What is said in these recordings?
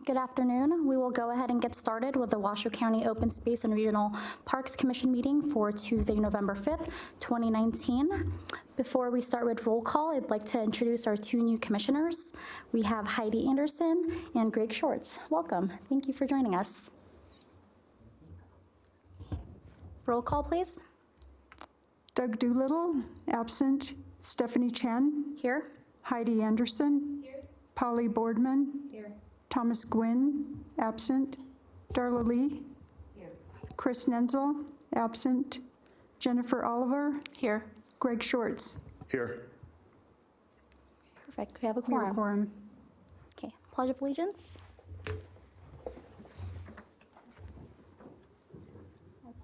Good afternoon. We will go ahead and get started with the Washoe County Open Space and Regional Parks Commission meeting for Tuesday, November 5th, 2019. Before we start with roll call, I'd like to introduce our two new commissioners. We have Heidi Anderson and Greg Shorts. Welcome. Thank you for joining us. Roll call, please. Doug Doolittle, absent. Stephanie Chen. Here. Heidi Anderson. Here. Polly Boardman. Here. Thomas Gwynn, absent. Darla Lee. Here. Chris Nenzel, absent. Jennifer Oliver. Here. Greg Shorts. Here. Perfect. We have a We have a quorum. quorum. Okay. Pledge of Allegiance.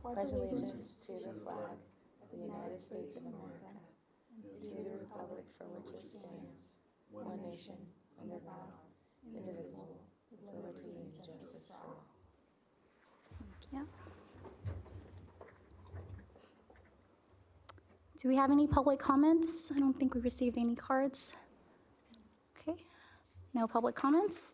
Pledge allegiance to the flag of the United States of America and to the republic for which it stands, one nation, under God, indivisible, with liberty and justice for all. Yeah. Do we have any public comments? I don't think we received any cards. Okay, no public comments.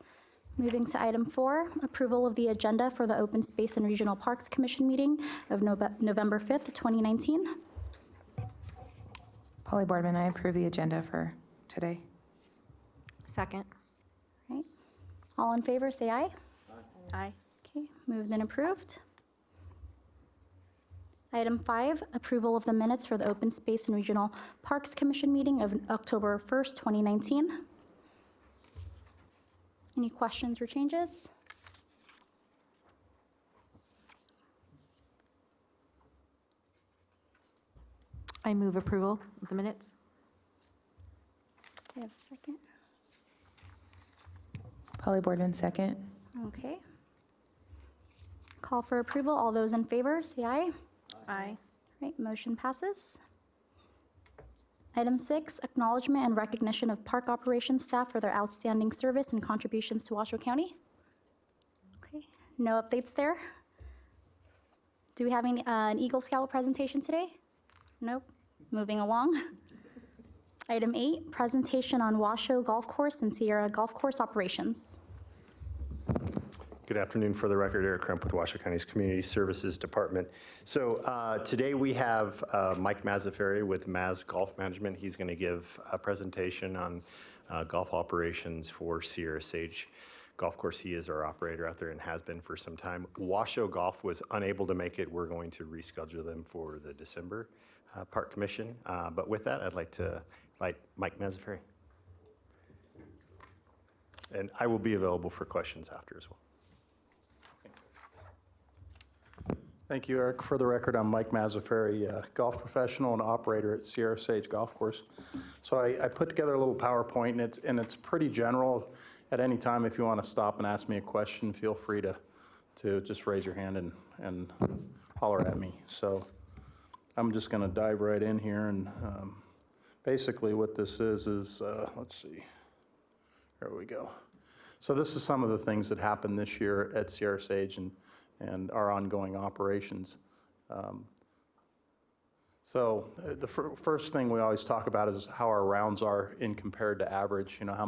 Moving to item 4, approval of the agenda for the Open Space and Regional Parks Commission meeting of November 5th, 2019. Polly Boardman, I approve the agenda for today. Second. Right. All in favor, say aye. Aye. Okay, moved and approved. Item 5, approval of the minutes for the Open Space and Regional Parks Commission meeting of October 1st, 2019. Any questions or changes? I move approval of the minutes. Do we have a second? Polly Boardman, second. Okay. Call for approval. All those in favor, say aye. Aye. Right, motion passes. Item 6, acknowledgement and recognition of park operations staff for their outstanding service and contributions to Washoe County. Okay, no updates there. Do we have an Eagle Scout presentation today? Nope. Moving along. Item 8, presentation on Washoe Golf Course and Sierra Golf Course operations. Good afternoon. For the record, Eric Crump with Washoe County's Community Services Department. So today we have Mike Mazzaferri with Maz Golf Management. He's going to give a presentation on golf operations for Sierra Sage Golf Course. He is our operator out there and has been for some time. Washoe Golf was unable to make it. We're going to reschedule them for the December Park Commission. But with that, I'd like to invite Mike Mazzaferri. And I will be available for questions after as well. Thank you, Eric. For the record, I'm Mike Mazzaferri, golf professional and operator at Sierra Sage Golf Course. So I put together a little PowerPoint, and it's pretty general. At any time, if you want to stop and ask me a question, feel free to just raise your hand and holler at me. So I'm just going to dive right in here, and basically what this is let's see. There we go. So this is some of the things that happened this year at Sierra Sage and our ongoing operations. So the first thing we always talk about is how our rounds are in compared to average. You know, how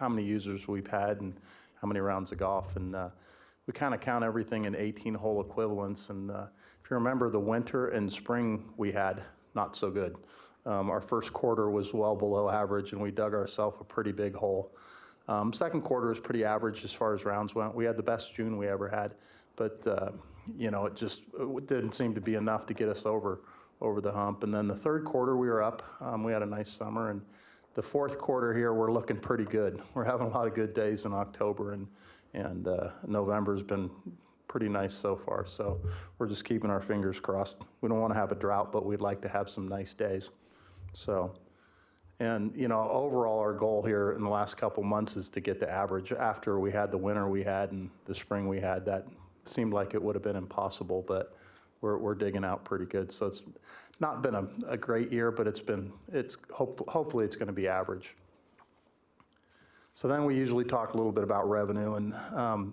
many users we've had and how many rounds of golf, and we kind of count everything in 18-hole equivalents. And if you remember, the winter and spring we had not so good. Our first quarter was well below average, and we dug ourselves a pretty big hole. Second quarter was pretty average as far as rounds went. We had the best June we ever had, but you know, it didn't seem to be enough to get us over the hump. And then the third quarter we were up. We had a nice summer, and the fourth quarter here we're looking pretty good. We're having a lot of good days in October, and November's been pretty nice so far. So we're just keeping our fingers crossed. We don't want to have a drought, but we'd like to have some nice days. So. And, you know, overall, our goal here in the last couple months is to get to average. After we had the winter we had and the spring we had, that seemed like it would have been impossible, but we're digging out pretty good. So it's not been a great year, but hopefully it's going to be average. So then we usually talk a little bit about revenue. And,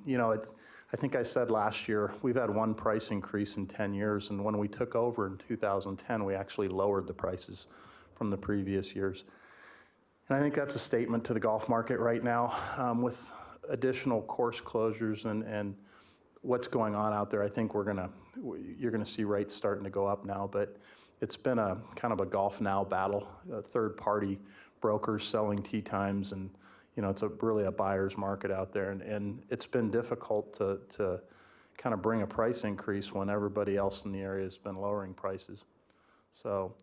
you know, I think I said last year, we've had one price increase in 10 years. And when we took over in 2010, we actually lowered the prices from the previous years. And I think that's a statement to the golf market right now. With additional course closures and what's going on out there, I think you're gonna see rates starting to go up now, but it's been a kind of a golf now battle, third-party brokers selling tee times, and it's really a buyer's market out there, and it's been difficult to kind of bring a price increase when everybody else in the area has been lowering prices. So,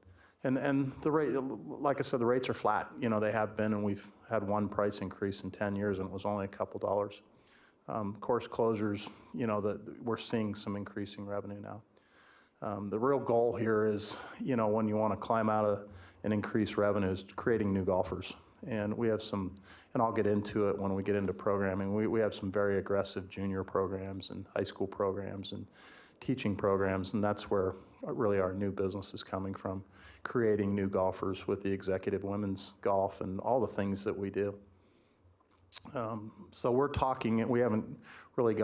and the rate, like I said, the rates are flat. They have been, and we've had one price increase in 10 years, and it was only a couple dollars. Course closures, we're seeing some increasing revenue now. The real goal here is, when you want to climb out of and increase revenues, creating new golfers. And we have some, and I'll get into it when we get into programming, we have some very aggressive junior programs and high school programs and teaching programs, and that's where really our new business is coming from, creating new golfers with the executive women's golf and all the things that we do. So we're talking, we haven't really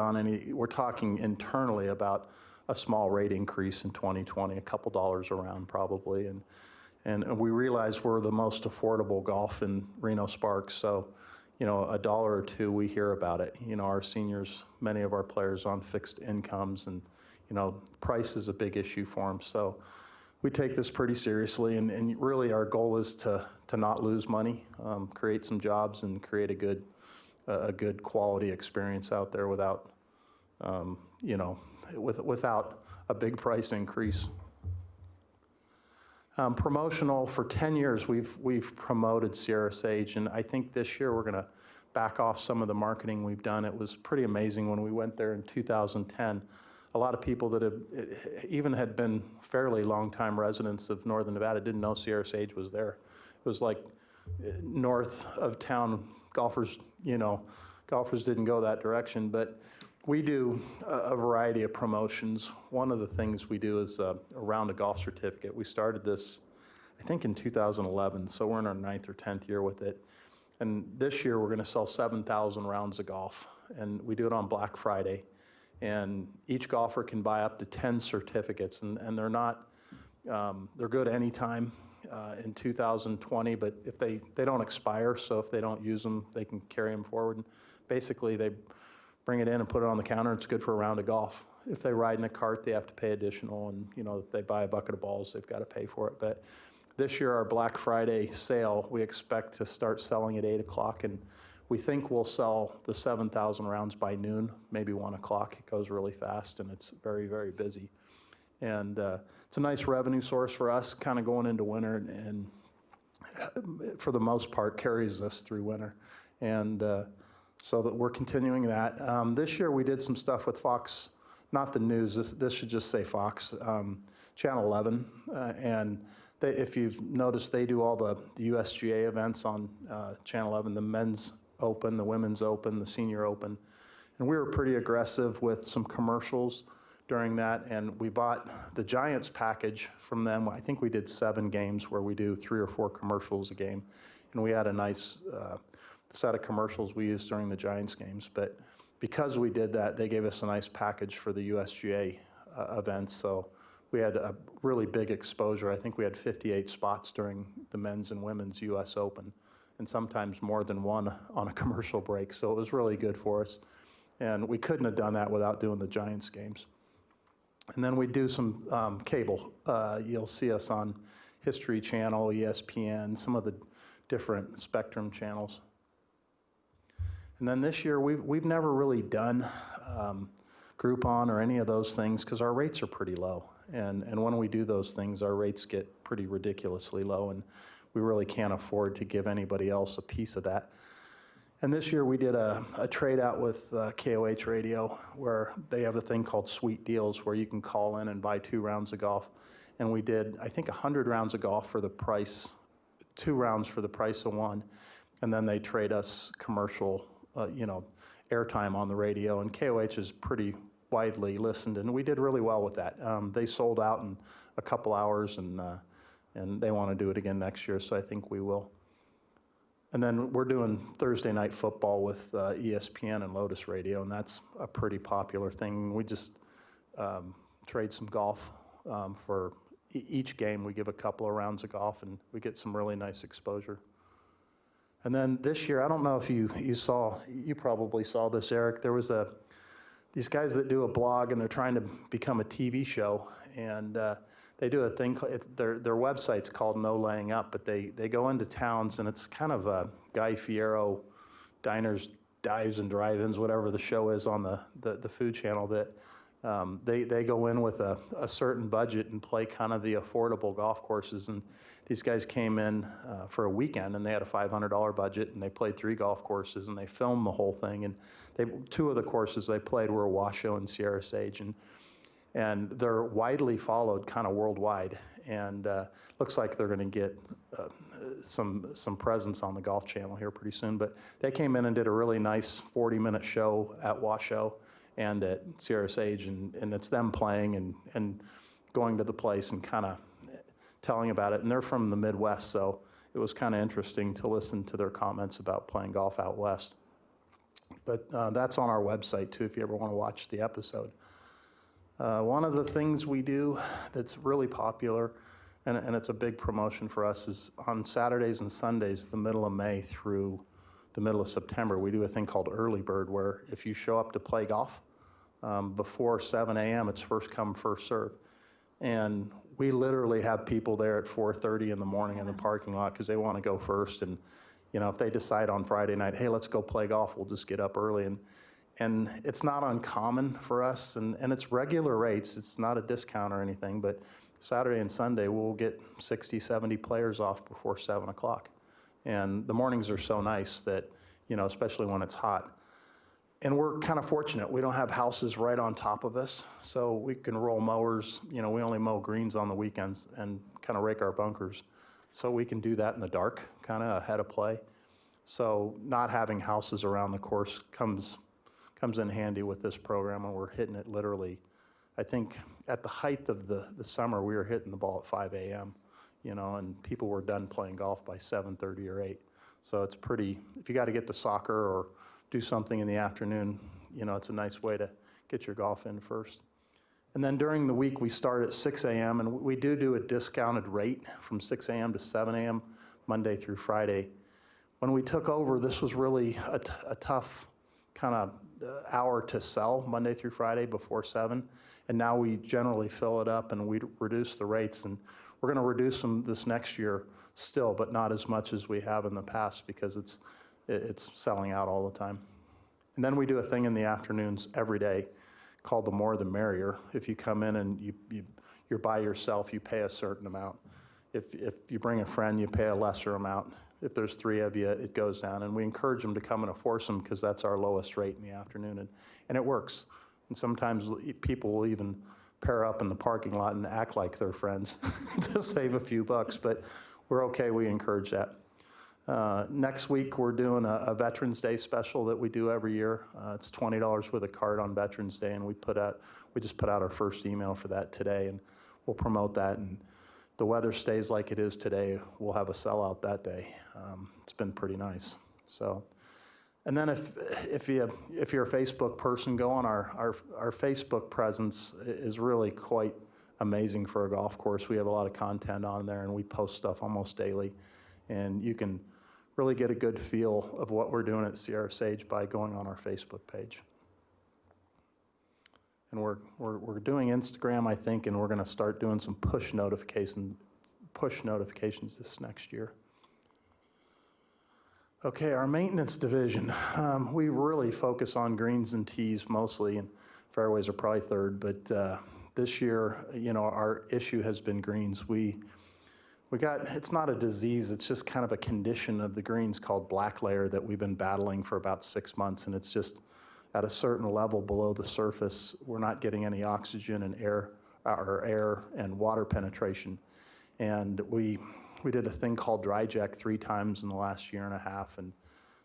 we're talking internally about a small rate increase in 2020, a couple dollars around probably, and we realize we're the most affordable golf in Reno Sparks, so a dollar or two, we hear about it. Our seniors, many of our players on fixed incomes, and price is a big issue for them, so we take this pretty seriously, and really our goal is to not lose money, create some jobs, and create a good quality experience out there without without a big price increase. Promotional, for 10 years, we've promoted Sierra Sage, and I think this year we're gonna back off some of the marketing we've done. It was pretty amazing when we went there in 2010. A lot of people that had been fairly long-time residents of Northern Nevada didn't know Sierra Sage was there. It was like north of town, golfers didn't go that direction, but we do a variety of promotions. One of the things we do is around a golf certificate. We started this, I think, in 2011, so we're in our 9th or 10th year with it. And this year, we're gonna sell 7,000 rounds of golf, and we do it on Black Friday. And each golfer can buy up to 10 certificates, and they're good anytime in 2020, but if they don't expire, so if they don't use them, they can carry them forward. And basically, they bring it in and put it on the counter. It's good for a round of golf. If they ride in a cart, they have to pay additional, and if they buy a bucket of balls, they've got to pay for it. But this year, our Black Friday sale, we expect to start selling at 8 o'clock, and we think we'll sell the 7,000 rounds by noon, maybe 1 o'clock. It goes really fast, and it's very, very busy. And it's a nice revenue source for us, kind of going into winter, and for the most part, carries us through winter. And so that we're continuing that. This year we did some stuff with Fox, not the news, this should just say Fox, Channel 11. And if you've noticed, they do all the USGA events on Channel 11, the men's open, the women's open, the senior open. And we were pretty aggressive with some commercials during that, and we bought the Giants package from them. I think we did 7 games where we do 3 or 4 commercials a game, and we had a nice set of commercials we used during the Giants games. But because we did that, they gave us a nice package for the USGA events, so we had a really big exposure. I think we had 58 spots during the men's and women's US Open, and sometimes more than one on a commercial break, so it was really good for us. And we couldn't have done that without doing the Giants games. And then we do some cable. You'll see us on History Channel, ESPN, some of the different Spectrum channels. And then this year, we've never really done Groupon or any of those things because our rates are pretty low. And when we do those things, our rates get pretty ridiculously low, and we really can't afford to give anybody else a piece of that. And this year we did a trade out with KOH Radio, where they have a thing called Sweet Deals, where you can call in and buy 2 rounds of golf. And we did, I think, 100 rounds of golf for the price, 2 rounds for the price of 1. And then they trade us commercial, airtime on the radio. And KOH is pretty widely listened, and we did really well with that. They sold out in a couple hours, and they want to do it again next year, so I think we will. And then we're doing Thursday night football with ESPN and Lotus Radio, and that's a pretty popular thing. We just trade some golf for each game. We give a couple of rounds of golf, and we get some really nice exposure. And then this year, I don't know if you probably saw this, Eric, there was these guys that do a blog and they're trying to become a TV show, and they do a thing, their website's called No Laying Up, but they go into towns, and it's kind of a Guy Fiero diners, dives and drive-ins, whatever the show is on the food channel, that they go in with a certain budget and play kind of the affordable golf courses. And these guys came in for a weekend, and they had a $500 budget, and they played 3 golf courses, and they filmed the whole thing. And 2 of the courses they played were Washoe and Sierra Sage, and they're widely followed kind of worldwide. And looks like they're going to get some presence on the Golf Channel here pretty soon. But they came in and did a really nice 40-minute show at Washoe and at Sierra Sage, and it's them playing and going to the place and kind of telling about it. And they're from the Midwest, so it was kind of interesting to listen to their comments about playing golf out west. But that's on our website too, if you ever want to watch the episode. One of the things we do that's really popular, and it's a big promotion for us, is on Saturdays and Sundays, the middle of May through the middle of September, we do a thing called Early Bird, where if you show up to play golf before 7 a.m., it's first come, first serve. And we literally have people there at 4:30 in the morning in the parking lot because they want to go first. And if they decide on Friday night, hey, let's go play golf, we'll just get up early. And it's not uncommon for us, and it's regular rates. It's not a discount or anything, but Saturday and Sunday, we'll get 60, 70 players off before 7 o'clock. And the mornings are so nice that, especially when it's hot. And we're kind of fortunate. We don't have houses right on top of us, so we can roll mowers. We only mow greens on the weekends and kind of rake our bunkers. So we can do that in the dark, kind of ahead of play. So not having houses around the course comes in handy with this program, and we're hitting it literally. I think at the height of the summer, we were hitting the ball at 5 a.m., and people were done playing golf by 7:30 or 8. So it's pretty, if you got to get to soccer or do something in the afternoon, it's a nice way to get your golf in first. And then during the week, we start at 6 a.m., and we do a discounted rate from 6 a.m. to 7 a.m., Monday through Friday. When we took over, this was really a tough kind of hour to sell, Monday through Friday before 7. And now we generally fill it up, and we reduce the rates. And we're going to reduce them this next year still, but not as much as we have in the past because it's selling out all the time. And then we do a thing in the afternoons every day called the More the Merrier. If you come in and you're by yourself, you pay a certain amount. If you bring a friend, you pay a lesser amount. If there's 3 of you, it goes down. And we encourage them to come in a foursome because that's our lowest rate in the afternoon. And it works. And sometimes people will even pair up in the parking lot and act like they're friends to save a few bucks. But we're okay, we encourage that. Next week, we're doing a Veterans Day special that we do every year. It's $20 with a card on Veterans Day, and we just put out our first email for that today, and we'll promote that. And the weather stays like it is today, we'll have a sellout that day. It's been pretty nice. So, and then if you're a Facebook person, go on our Facebook presence is really quite amazing for a golf course. We have a lot of content on there, and we post stuff almost daily, and you can really get a good feel of what we're doing at Sierra Sage by going on our Facebook page. And we're doing Instagram, I think, and we're going to start doing some push notifications this next year. Okay, our maintenance division. We really focus on greens and tees mostly, and fairways are probably third. But this year, our issue has been greens. It's not a disease, it's just kind of a condition of the greens called black layer that we've been battling for about 6 months, and it's just at a certain level below the surface, we're not getting any oxygen and air and water penetration. And we did a thing called dry jack 3 times in the last year and a half, and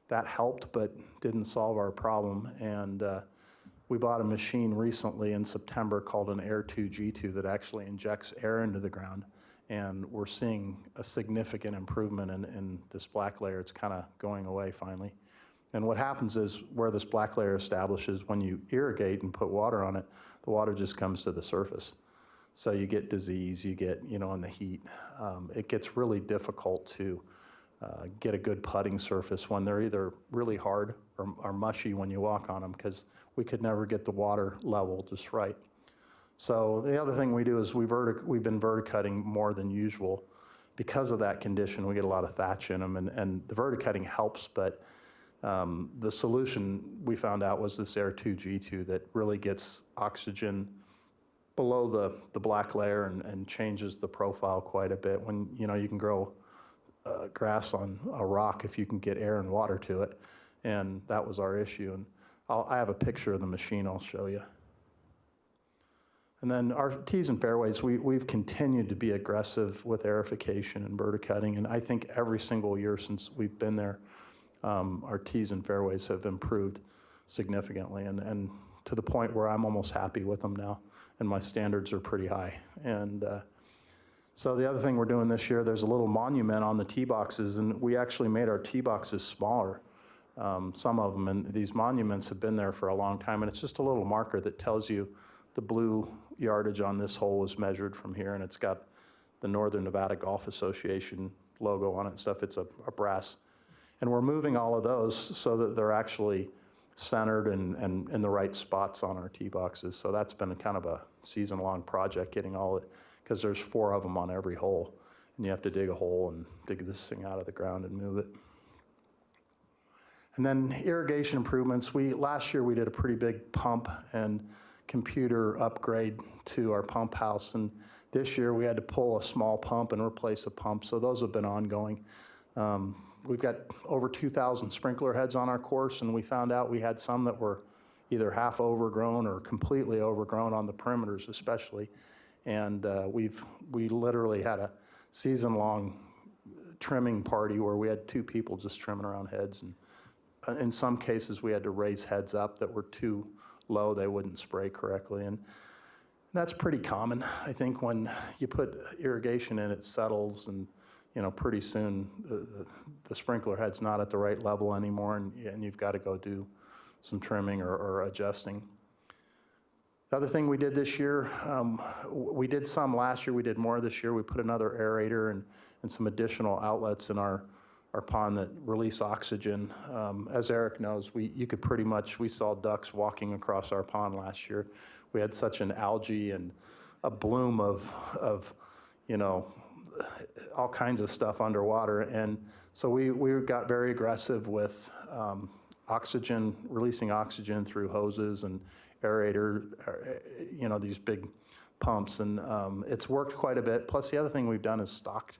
that helped, but didn't solve our problem. And we bought a machine recently in September called an Air 2 G2 that actually injects air into the ground. And we're seeing a significant improvement in this black layer. It's kind of going away finally. And what happens is where this black layer establishes, when you irrigate and put water on it, the water just comes to the surface. So you get disease, you get, in the heat. It gets really difficult to get a good putting surface when they're either really hard or mushy when you walk on them, because we could never get the water level just right. So the other thing we do is we've been verticutting more than usual. Because of that condition, we get a lot of thatch in them, and the verticutting helps, but the solution we found out was this Air 2 G2 that really gets oxygen below the black layer and changes the profile quite a bit. When, you know, you can grow grass on a rock if you can get air and water to it, and that was our issue. And I have a picture of the machine I'll show you. And then our tees and fairways, we've continued to be aggressive with aerification and verticutting, and I think every single year since we've been there, our tees and fairways have improved significantly, and to the point where I'm almost happy with them now, and my standards are pretty high. And so the other thing we're doing this year, there's a little monument on the tee boxes, and we actually made our tee boxes smaller, some of them, and these monuments have been there for a long time, and it's just a little marker that tells you the blue yardage on this hole was measured from here, and it's got the Northern Nevada Golf Association logo on it and stuff. It's a brass. And we're moving all of those so that they're actually centered and in the right spots on our tee boxes. So that's been kind of a season-long project, getting all it, because there's 4 of them on every hole, and you have to dig a hole and dig this thing out of the ground and move it. And then irrigation improvements. Last year we did a pretty big pump and computer upgrade to our pump house, and this year we had to pull a small pump and replace a pump, so those have been ongoing. We've got over 2,000 sprinkler heads on our course, and we found out we had some that were either half overgrown or completely overgrown on the perimeters especially, and we literally had a season-long trimming party where we had 2 people just trimming around heads, and in some cases we had to raise heads up that were too low, they wouldn't spray correctly, and that's pretty common. I think when you put irrigation in, it settles, and you know, pretty soon the sprinkler head's not at the right level anymore, and you've got to go do some trimming or adjusting. The other thing we did this year, we did some last year, we did more this year. We put another aerator and some additional outlets in our pond that release oxygen. As Eric knows, you could pretty much, we saw ducks walking across our pond last year. We had such an algae and a bloom of you know, all kinds of stuff underwater. And so we got very aggressive with oxygen, releasing oxygen through hoses and aerator, you know, these big pumps. And it's worked quite a bit. Plus the other thing we've done is stocked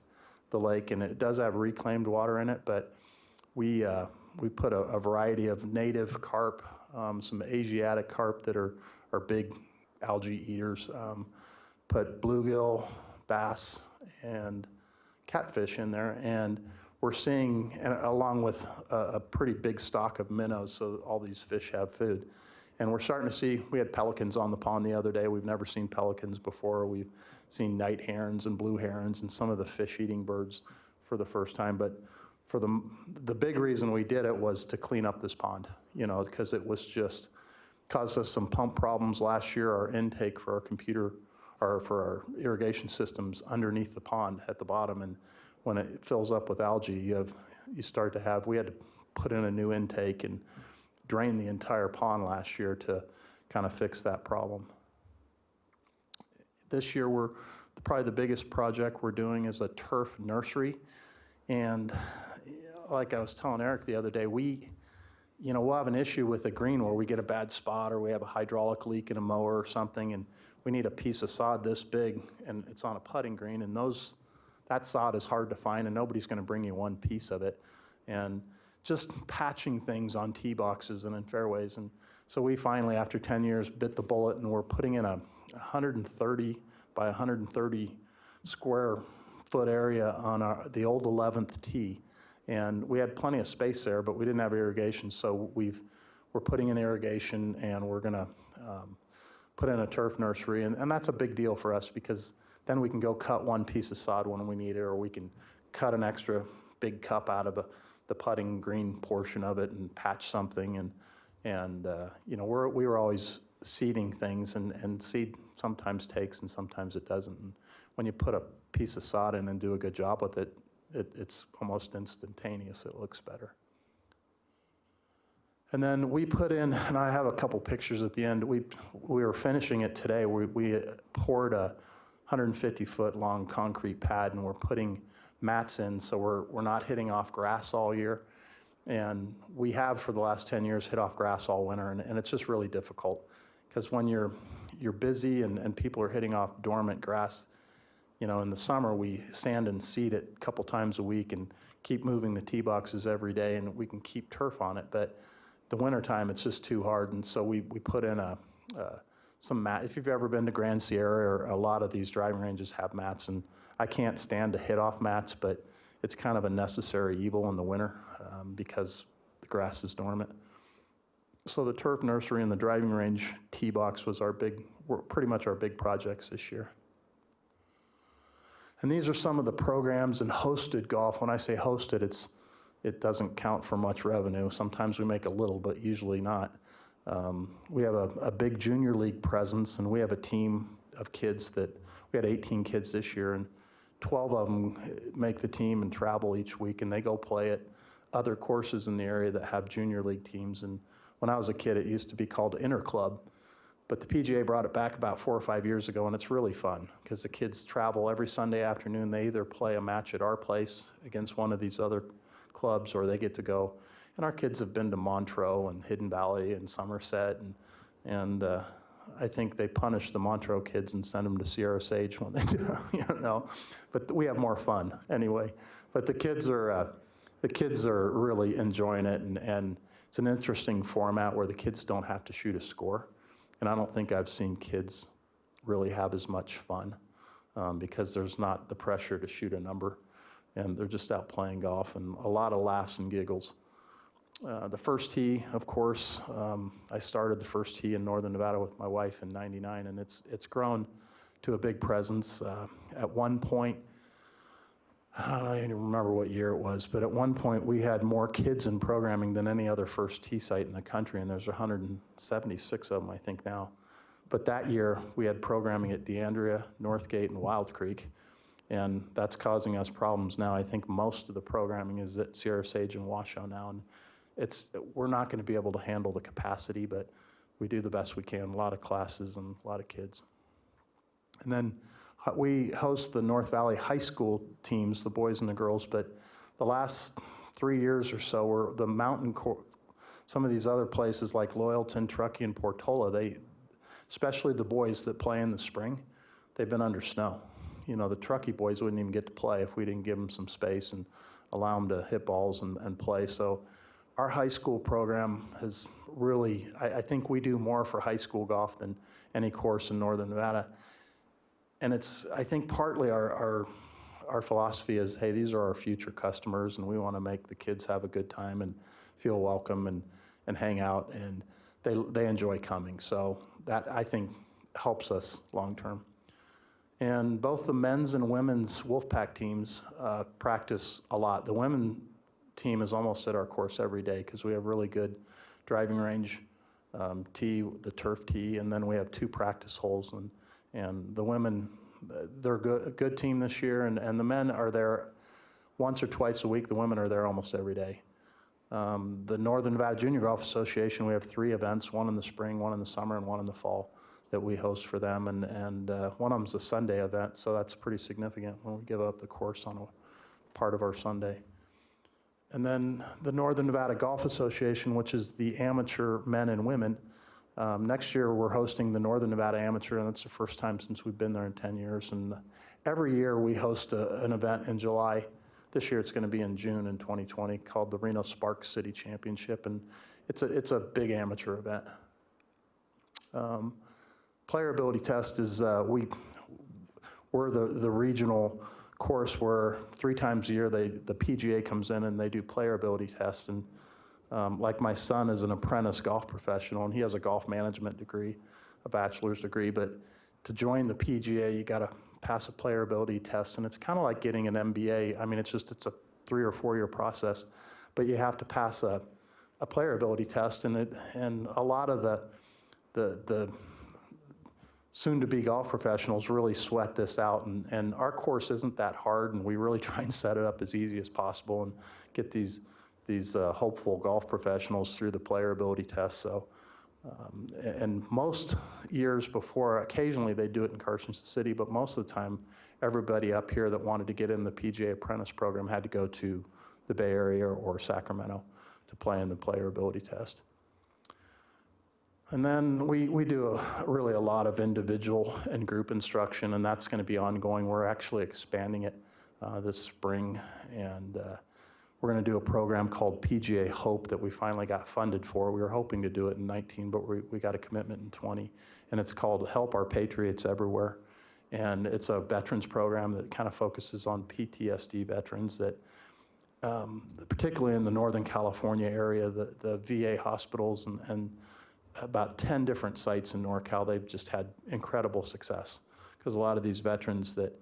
the lake, and it does have reclaimed water in it, but we put a variety of native carp, some Asiatic carp that are big algae eaters, put bluegill, bass, and catfish in there, and we're seeing, along with a pretty big stock of minnows, so all these fish have food. And we're starting to see, we had pelicans on the pond the other day. We've never seen pelicans before. We've seen night herons and blue herons and some of the fish-eating birds for the first time. But for the big reason we did it was to clean up this pond, you know, because it was just caused us some pump problems last year. Our intake for our computer, or for our irrigation systems underneath the pond at the bottom, and when it fills up with algae, we had to put in a new intake and drain the entire pond last year to kind of fix that problem. This year, probably the biggest project we're doing is a turf nursery. And like I was telling Eric the other day, we'll have an issue with a green where we get a bad spot, or we have a hydraulic leak in a mower or something, and we need a piece of sod this big, and it's on a putting green, and that sod is hard to find, and nobody's going to bring you one piece of it. And just patching things on tee boxes and in fairways. And so we finally, after 10 years, bit the bullet, and we're putting in a 130 by 130 square foot area on the old 11th tee. And we had plenty of space there, but we didn't have irrigation, so we're putting in irrigation, and we're gonna put in a turf nursery, and that's a big deal for us, because then we can go cut one piece of sod when we need it, or we can cut an extra big cup out of the putting green portion of it and patch something, and we were always seeding things, and seed sometimes takes and sometimes it doesn't. And when you put a piece of sod in and do a good job with it, it's almost instantaneous. It looks better. And then we put in, and I have a couple pictures at the end. We were finishing it today. We poured a 150-foot long concrete pad, and we're putting mats in, so we're not hitting off grass all year. And we have for the last 10 years hit off grass all winter, and it's just really difficult because when you're busy and people are hitting off dormant grass, you know, in the summer we sand and seed it a couple times a week and keep moving the tee boxes every day, and we can keep turf on it. But the wintertime, it's just too hard, and so we put in some mat. If you've ever been to Grand Sierra, or a lot of these driving ranges have mats, and I can't stand to hit off mats, but it's kind of a necessary evil in the winter because the grass is dormant. So the turf nursery and the driving range tee box were pretty much our big projects this year. And these are some of the programs in hosted golf. When I say hosted, it doesn't count for much revenue. Sometimes we make a little, but usually not. We have a big junior league presence, and we have a team of kids we had 18 kids this year, and 12 of them make the team and travel each week, and they go play at other courses in the area that have junior league teams. And when I was a kid, it used to be called Interclub, but the PGA brought it back about 4 or 5 years ago, and it's really fun because the kids travel every Sunday afternoon. They either play a match at our place against one of these other clubs, or they get to go. And our kids have been to Montreux and Hidden Valley and Somerset, and I think they punish the Montreux kids and send them to Sierra Sage when they do, you know. But we have more fun anyway. But the kids are really enjoying it, and it's an interesting format where the kids don't have to shoot a score. And I don't think I've seen kids really have as much fun because there's not the pressure to shoot a number, and they're just out playing golf, and a lot of laughs and giggles. The first tee, of course, I started the first tee in Northern Nevada with my wife in '99, and it's grown to a big presence. At one point, I don't even remember what year it was, but at one point we had more kids in programming than any other first tee site in the country, and there's 176 of them, I think, now. But that year we had programming at DeAndrea, Northgate, and Wild Creek, and that's causing us problems now. I think most of the programming is at Sierra Sage and Washoe now, and we're not going to be able to handle the capacity, but we do the best we can. A lot of classes and a lot of kids. And then we host the North Valley High School teams, the boys and the girls, but the last 3 years or so, we're the mountain some of these other places like Loyalton, Truckee, and Portola, especially the boys that play in the spring, they've been under snow. You know, the Truckee boys wouldn't even get to play if we didn't give them some space and allow them to hit balls and play. So our high school program has really, I think we do more for high school golf than any course in Northern Nevada. And I think partly our philosophy is, hey, these are our future customers, and we want to make the kids have a good time and feel welcome and hang out, and they enjoy coming. So that, I think, helps us long term. And both the men's and women's Wolfpack teams practice a lot. The women team is almost at our course every day because we have really good driving range tee, the turf tee, and then we have 2 practice holes. And the women, they're a good team this year, and the men are there once or twice a week. The women are there almost every day. The Northern Nevada Junior Golf Association, we have 3 events, one in the spring, one in the summer, and one in the fall that we host for them. And one of them's a Sunday event, so that's pretty significant when we give up the course on a part of our Sunday. And then the Northern Nevada Golf Association, which is the amateur men and women. Next year, we're hosting the Northern Nevada Amateur, and it's the first time since we've been there in 10 years. And every year, we host an event in July. This year, it's going to be in June in 2020, called the Reno Sparks City Championship, and it's a big amateur event. Player ability test is, we're the regional course where 3 times a year, the PGA comes in and they do player ability tests. And like my son is an apprentice golf professional, and he has a golf management degree, a bachelor's degree, but to join the PGA, you got to pass a player ability test, and it's kind of like getting an MBA. I mean, it's a 3 or 4 year process, but you have to pass a player ability test, and a lot of the soon-to-be golf professionals really sweat this out. And our course isn't that hard, and we really try and set it up as easy as possible and get these hopeful golf professionals through the player ability test. So, and most years before, occasionally they do it in Carson City, but most of the time, everybody up here that wanted to get in the PGA Apprentice program had to go to the Bay Area or Sacramento to play in the player ability test. And then we do really a lot of individual and group instruction, and that's going to be ongoing. We're actually expanding it this spring, and we're going to do a program called PGA Hope that we finally got funded for. We were hoping to do it in 19, but we got a commitment in 20, and it's called Help Our Patriots Everywhere. And it's a veterans program that kind of focuses on PTSD veterans that, particularly in the Northern California area, the VA hospitals and about 10 different sites in NorCal, they've just had incredible success. Because a lot of these veterans that,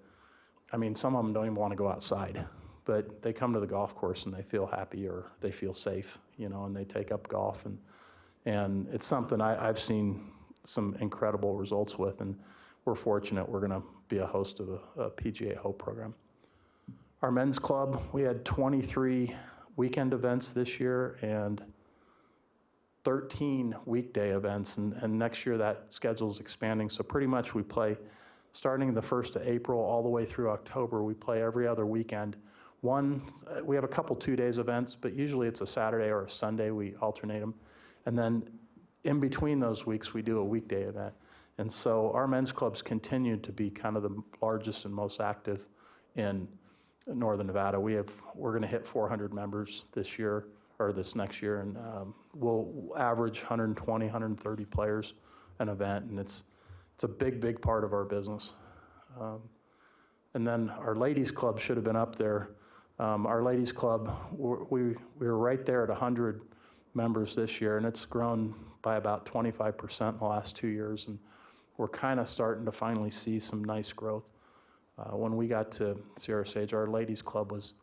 I mean, some of them don't even want to go outside, but they come to the golf course and they feel happy or they feel safe, you know, and they take up golf. And it's something I've seen some incredible results with, and we're fortunate we're going to be a host of a PGA Hope program. Our men's club, we had 23 weekend events this year and 13 weekday events, and next year that schedule is expanding. So pretty much we play, starting the 1st of April all the way through October, we play every other weekend. We have a couple 2-day events, but usually it's a Saturday or a Sunday, we alternate them. And then in between those weeks, we do a weekday event. And so our men's clubs continue to be kind of the largest and most active in Northern Nevada. We're going to hit 400 members this year, or this next year, and we'll average 120, 130 players an event, and it's a big part of our business. And then our ladies club should have been up there. Our ladies club, we were right there at 100 members this year, and it's grown by about 25% in the last 2 years, and we're kind of starting to finally see some nice growth. When we got to Sierra Sage, our ladies club was,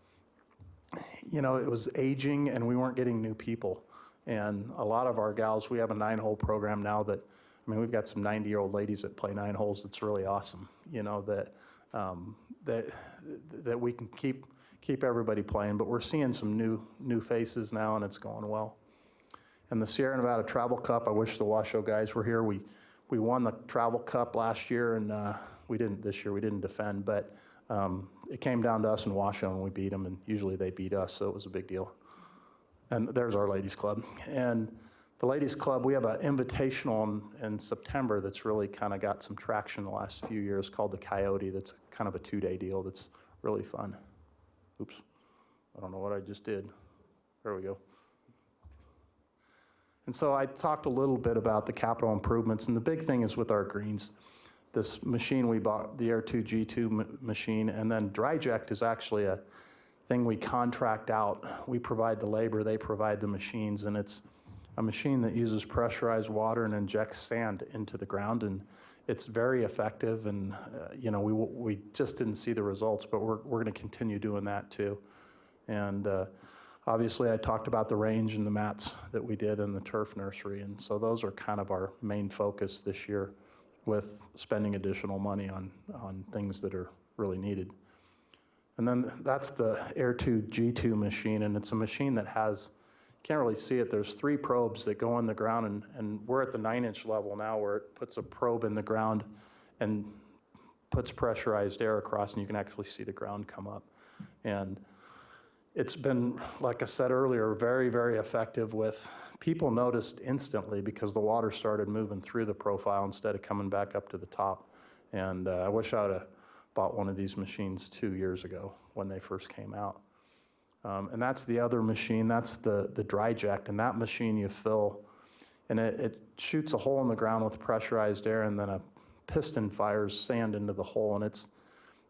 you know, it was aging and we weren't getting new people. And a lot of our gals, we have a 9-hole program now that, I mean, we've got some 90-year-old ladies that play 9 holes. It's really awesome, you know, that we can keep everybody playing. But we're seeing some new faces now, and it's going well. And the Sierra Nevada Travel Cup, I wish the Washoe guys were here. We won the Travel Cup last year, and we didn't this year. We didn't defend, but it came down to us in Washoe, and we beat them, and usually they beat us, so it was a big deal. And there's our ladies club. And the ladies club, we have an invitational in September that's really kind of got some traction the last few years called the Coyote. That's kind of a 2-day deal that's really fun. Oops, I don't know what I just did. There we go. And so I talked a little bit about the capital improvements, and the big thing is with our greens. This machine we bought, the Air 2 G2 machine, and then DryJect is actually a thing we contract out. We provide the labor, they provide the machines, and it's a machine that uses pressurized water and injects sand into the ground, and it's very effective. And you know, we just didn't see the results, but we're going to continue doing that too. And obviously, I talked about the range and the mats that we did in the turf nursery, and so those are kind of our main focus this year, with spending additional money on things that are really needed. And then that's the Air 2 G2 machine, and it's a machine that has, you can't really see it, there's 3 probes that go in the ground, and we're at the 9-inch level now where it puts a probe in the ground and puts pressurized air across, and you can actually see the ground come up. And it's been, like I said earlier, very, very effective. With people noticed instantly because the water started moving through the profile instead of coming back up to the top. And I wish I would have bought one of these machines 2 years ago when they first came out. And that's the other machine, that's the DryJect, and that machine you fill, and it shoots a hole in the ground with pressurized air, and then a piston fires sand into the hole,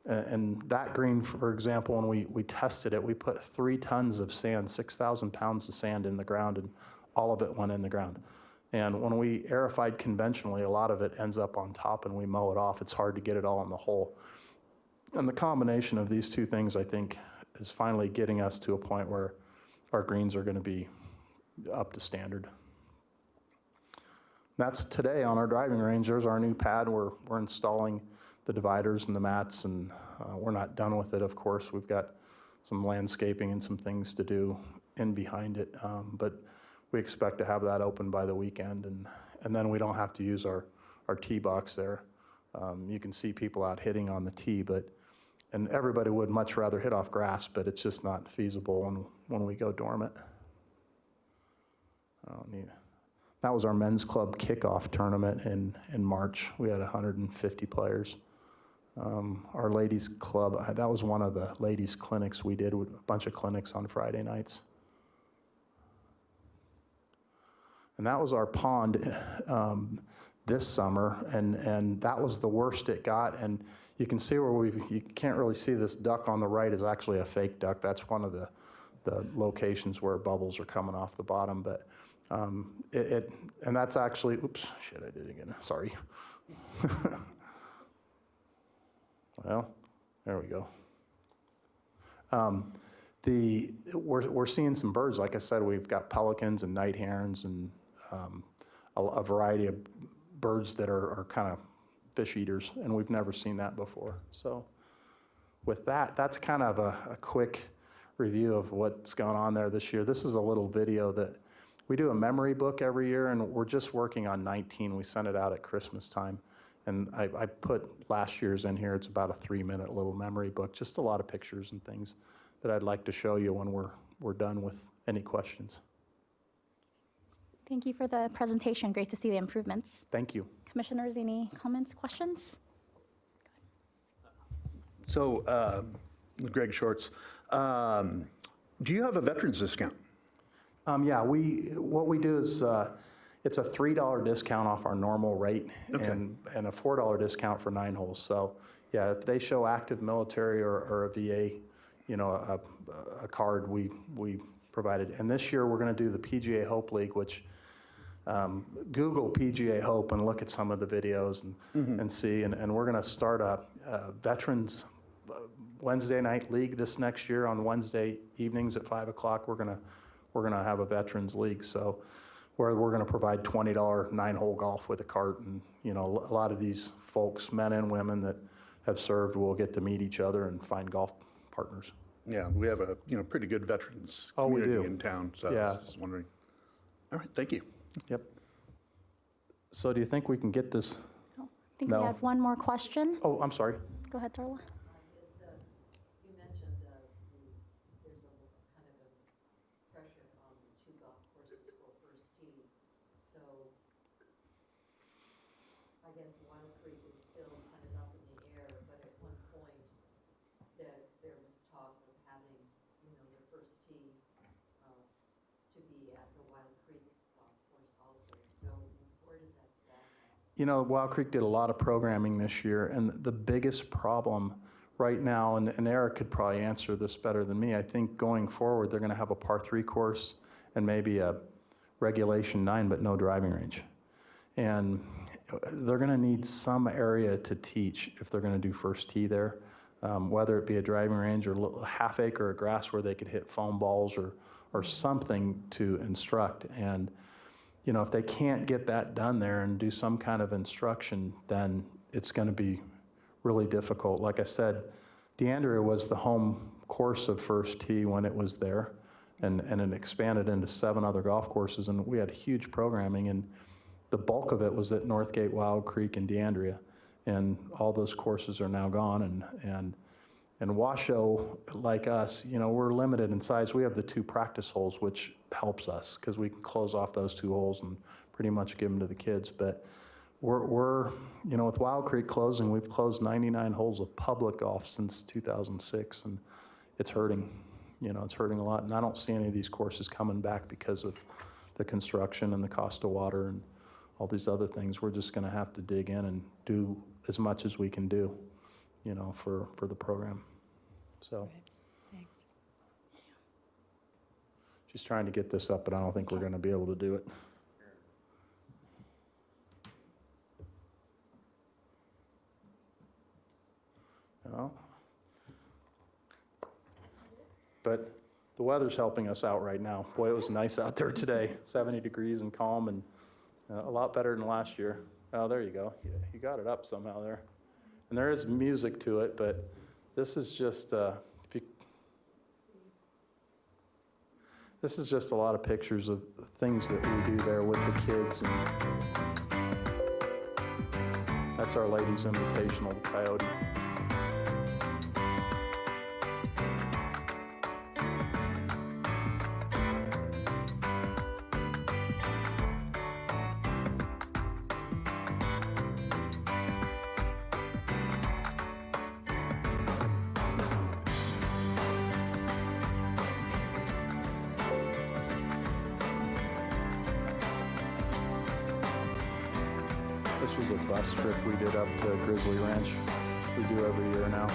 and that green, for example, when we tested it, we put 3 tons of sand, 6,000 pounds of sand in the ground, and all of it went in the ground. And when we aerified conventionally, a lot of it ends up on top and we mow it off. It's hard to get it all in the hole. And the combination of these 2 things, I think, is finally getting us to a point where our greens are going to be up to standard. That's today on our driving range. There's our new pad. We're installing the dividers and the mats, and we're not done with it, of course. We've got some landscaping and some things to do in behind it, but we expect to have that open by the weekend, and then we don't have to use our tee box there. You can see people out hitting on the tee, and everybody would much rather hit off grass, but it's just not feasible when we go dormant. That was our men's club kickoff tournament in March. We had 150 players. Our ladies club, that was one of the ladies clinics we did, with a bunch of clinics on Friday nights. And that was our pond this summer, and that was the worst it got. And you can see where you can't really see this duck on the right is actually a fake duck. That's one of the locations where bubbles are coming off the bottom. But and that's actually, oops, shit, I did it again, sorry. Well, there we go. We're seeing some birds. Like I said, we've got pelicans and night herons and a variety of birds that are kind of fish eaters, and we've never seen that before. So with that, that's kind of a quick review of what's going on there this year. This is a little video that we do a memory book every year, and we're just working on 19. We sent it out at Christmas time. And I put last year's in here. It's about a 3-minute little memory book, just a lot of pictures and things that I'd like to show you when we're done with any questions. Thank you for the presentation. Great to see the improvements. Thank you. Commissioners, any comments, questions? So, Greg Shorts, do you have a veterans discount? Yeah, what we do is it's a $3 discount off our normal rate, Okay. and a $4 discount for 9 holes. So yeah, if they show active military or a VA, a card, we provided. And this year we're going to do the PGA Hope League, which Google PGA Hope and look at some of the videos and see. And we're going to start a veterans Wednesday night league this next year on Wednesday evenings at 5 o'clock. We're gonna have a veterans league. So where we're going to provide $20 9-hole golf with a cart, and a lot of these folks, men and women that have served, will get to meet each other and find golf partners. Yeah, we have a pretty good veterans Oh, we community do. in town, so I Yeah. was just wondering. All right, thank you. Yep. So do you think we can get this? I think No. we have one more question. Oh, I'm sorry. Go ahead, Darla. You mentioned there's a kind of a pressure on the 2 golf courses for first tee. So I guess Wild Creek is still kind of up in the air, but at one point that there was talk of having, the first tee to be at the Wild Creek golf course also. So where does that stand? Wild Creek did a lot of programming this year, and the biggest problem right now, and Eric could probably answer this better than me, I think going forward, they're going to have a par 3 course and maybe a regulation 9, but no driving range. And they're going to need some area to teach if they're going to do first tee there, whether it be a driving range or a little half acre of grass where they could hit foam balls or something to instruct. And if they can't get that done there and do some kind of instruction, then it's going to be really difficult. Like I said, DeAndrea was the home course of first tee when it was there, and it expanded into 7 other golf courses, and we had huge programming, and the bulk of it was at Northgate, Wild Creek, and DeAndrea, and all those courses are now gone. And Washoe, like us, we're limited in size. We have the 2 practice holes, which helps us because we can close off those 2 holes and pretty much give them to the kids. But we're with Wild Creek closing, we've closed 99 holes of public golf since 2006, and it's hurting. It's hurting a lot. And I don't see any of these courses coming back because of the construction and the cost of water and all these other things. We're just going to have to dig in and do as much as we can do, for the program. So Thanks. she's trying to get this up, but I don't think we're going to be able to do it. No. But the weather's helping us out right now. Boy, it was nice out there today, 70 degrees and calm, and A lot better than last year. Oh, there you go. You got it up somehow there. And there is music to it, but this is just, this is just a lot of pictures of things that we do there with the kids. And that's Our Lady's Invitational to Coyote. This was a bus trip we did up to Grizzly Ranch. We do every year now.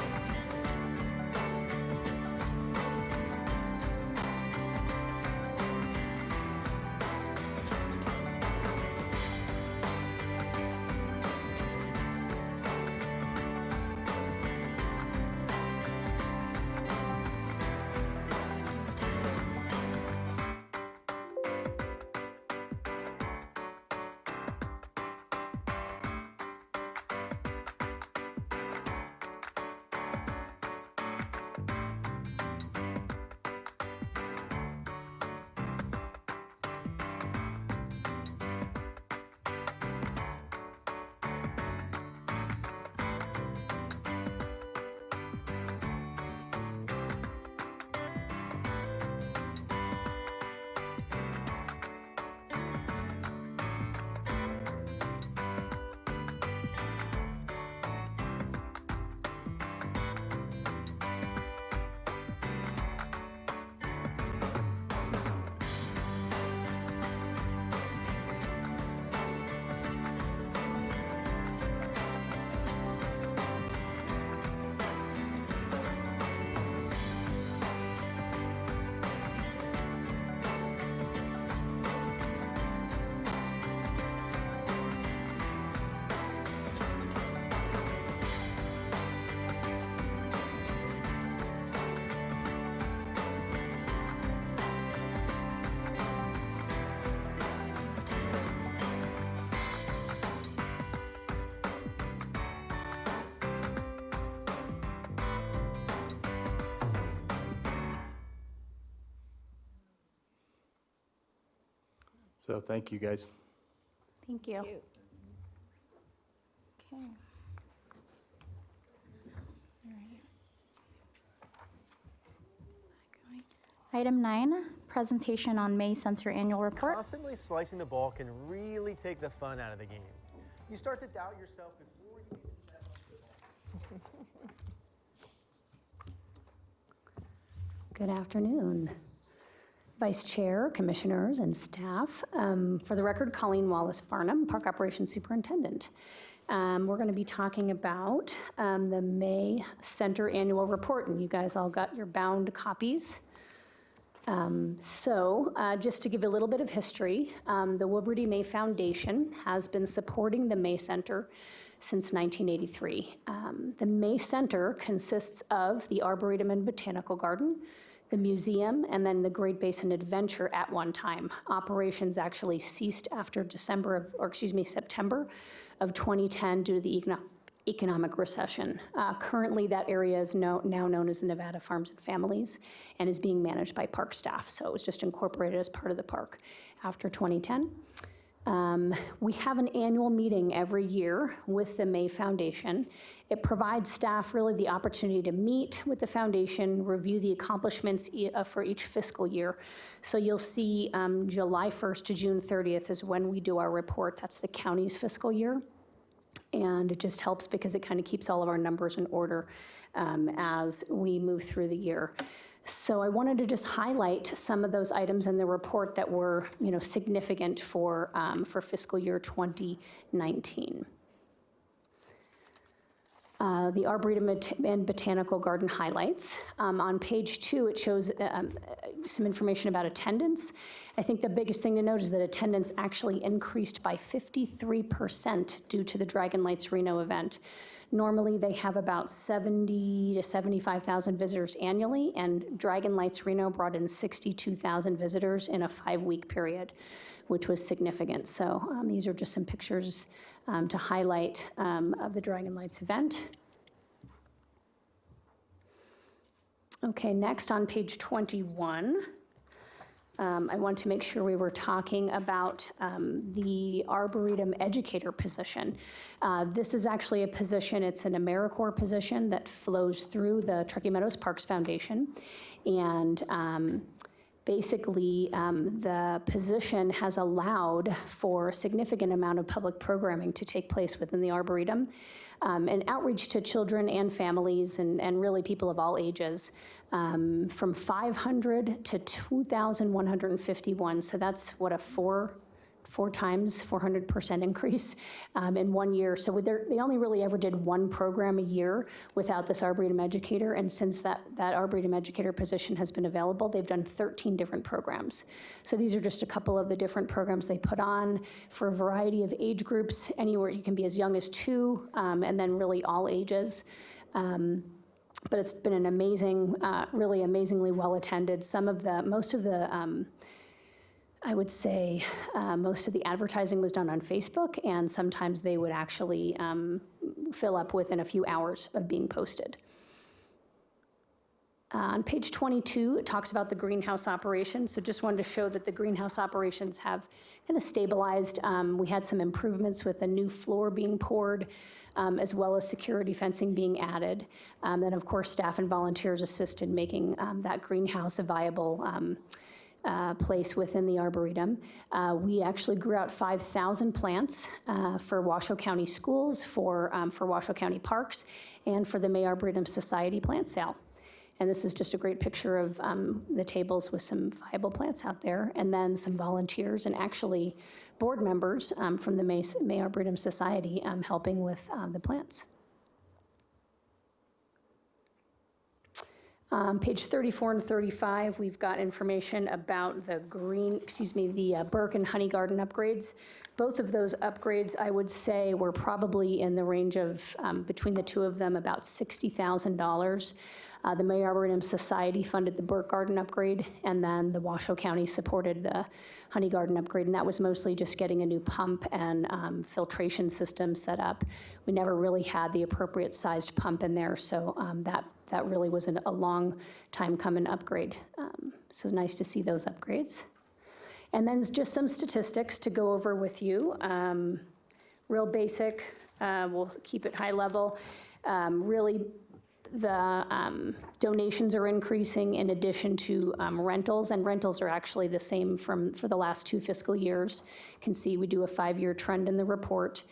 So thank you, guys. Thank you. Okay. All right. Going. Item 9, presentation on May Center Annual Report. Constantly slicing the ball can really take the fun out of the game. You start to doubt yourself before you even step up to the ball. Good afternoon, Vice Chair, Commissioners, and staff. For the record, Colleen Wallace-Barnum, Park Operations Superintendent. We're going to be talking about the May Center Annual Report, and you guys all got your bound copies. Just to give a little bit of history, the Woodward May Foundation has been supporting the May Center since 1983. The May Center consists of the Arboretum and Botanical Garden, the museum, and then the Great Basin Adventure at one time. Operations actually ceased after September of 2010 due to the economic recession. Currently, that area is now known as the Nevada Farms and Families and is being managed by park staff. So it was just incorporated as part of the park after 2010. We have an annual meeting every year with the May Foundation. It provides staff really the opportunity to meet with the foundation, review the accomplishments for each fiscal year. So you'll see July 1st to June 30th is when we do our report. That's the county's fiscal year. And it just helps because it kind of keeps all of our numbers in order as we move through the year. So I wanted to just highlight some of those items in the report that were, significant for fiscal year 2019. The Arboretum and Botanical Garden highlights. On page 2, it shows some information about attendance. I think the biggest thing to note is that attendance actually increased by 53% due to the Dragon Lights Reno event. Normally, they have about 70 to 75,000 visitors annually, and Dragon Lights Reno brought in 62,000 visitors in a 5-week period, which was significant. So these are just some pictures to highlight of the Dragon Lights event. Okay, next on page 21. I want to make sure we were talking about the Arboretum educator position. This is actually a position, it's an AmeriCorps position that flows through the Truckee Meadows Parks Foundation. And basically, the position has allowed for a significant amount of public programming to take place within the Arboretum, and outreach to children and families and really people of all ages, from 500 to 2,151. So that's what a four times 400% increase in 1 year. So they only really ever did one program a year without this Arboretum educator. And since that Arboretum educator position has been available, they've done 13 different programs. So these are just a couple of the different programs they put on for a variety of age groups. Anywhere you can be as young as 2, and then really all ages. But it's been an amazing, really amazingly well attended. I would say most of the advertising was done on Facebook, and sometimes they would actually fill up within a few hours of being posted. On page 22, it talks about the greenhouse operations. So just wanted to show that the greenhouse operations have kind of stabilized. We had some improvements with a new floor being poured, as well as security fencing being added. Then, of course, staff and volunteers assist in making that greenhouse a viable place within the Arboretum. We actually grew out 5,000 plants for Washoe County Schools, for Washoe County Parks, and for the May Arboretum Society plant sale. And this is just a great picture of the tables with some viable plants out there, and then some volunteers and actually board members from the May Arboretum Society helping with the plants. Page 34 and 35, we've got information about the Burke and Honey Garden upgrades. Both of those upgrades, I would say, were probably in the range of, between the two of them, about $60,000. The May Arboretum Society funded the Burke Garden upgrade, and then the Washoe County supported the Honey Garden upgrade, and that was mostly just getting a new pump and filtration system set up. We never really had the appropriate sized pump in there, so that really was a long time coming upgrade. So it's nice to see those upgrades. And then just some statistics to go over with you. Real basic, we'll keep it high level. Really, the donations are increasing in addition to rentals, and rentals are actually the same for the last 2 fiscal years. You can see we do a 5-year trend in the report.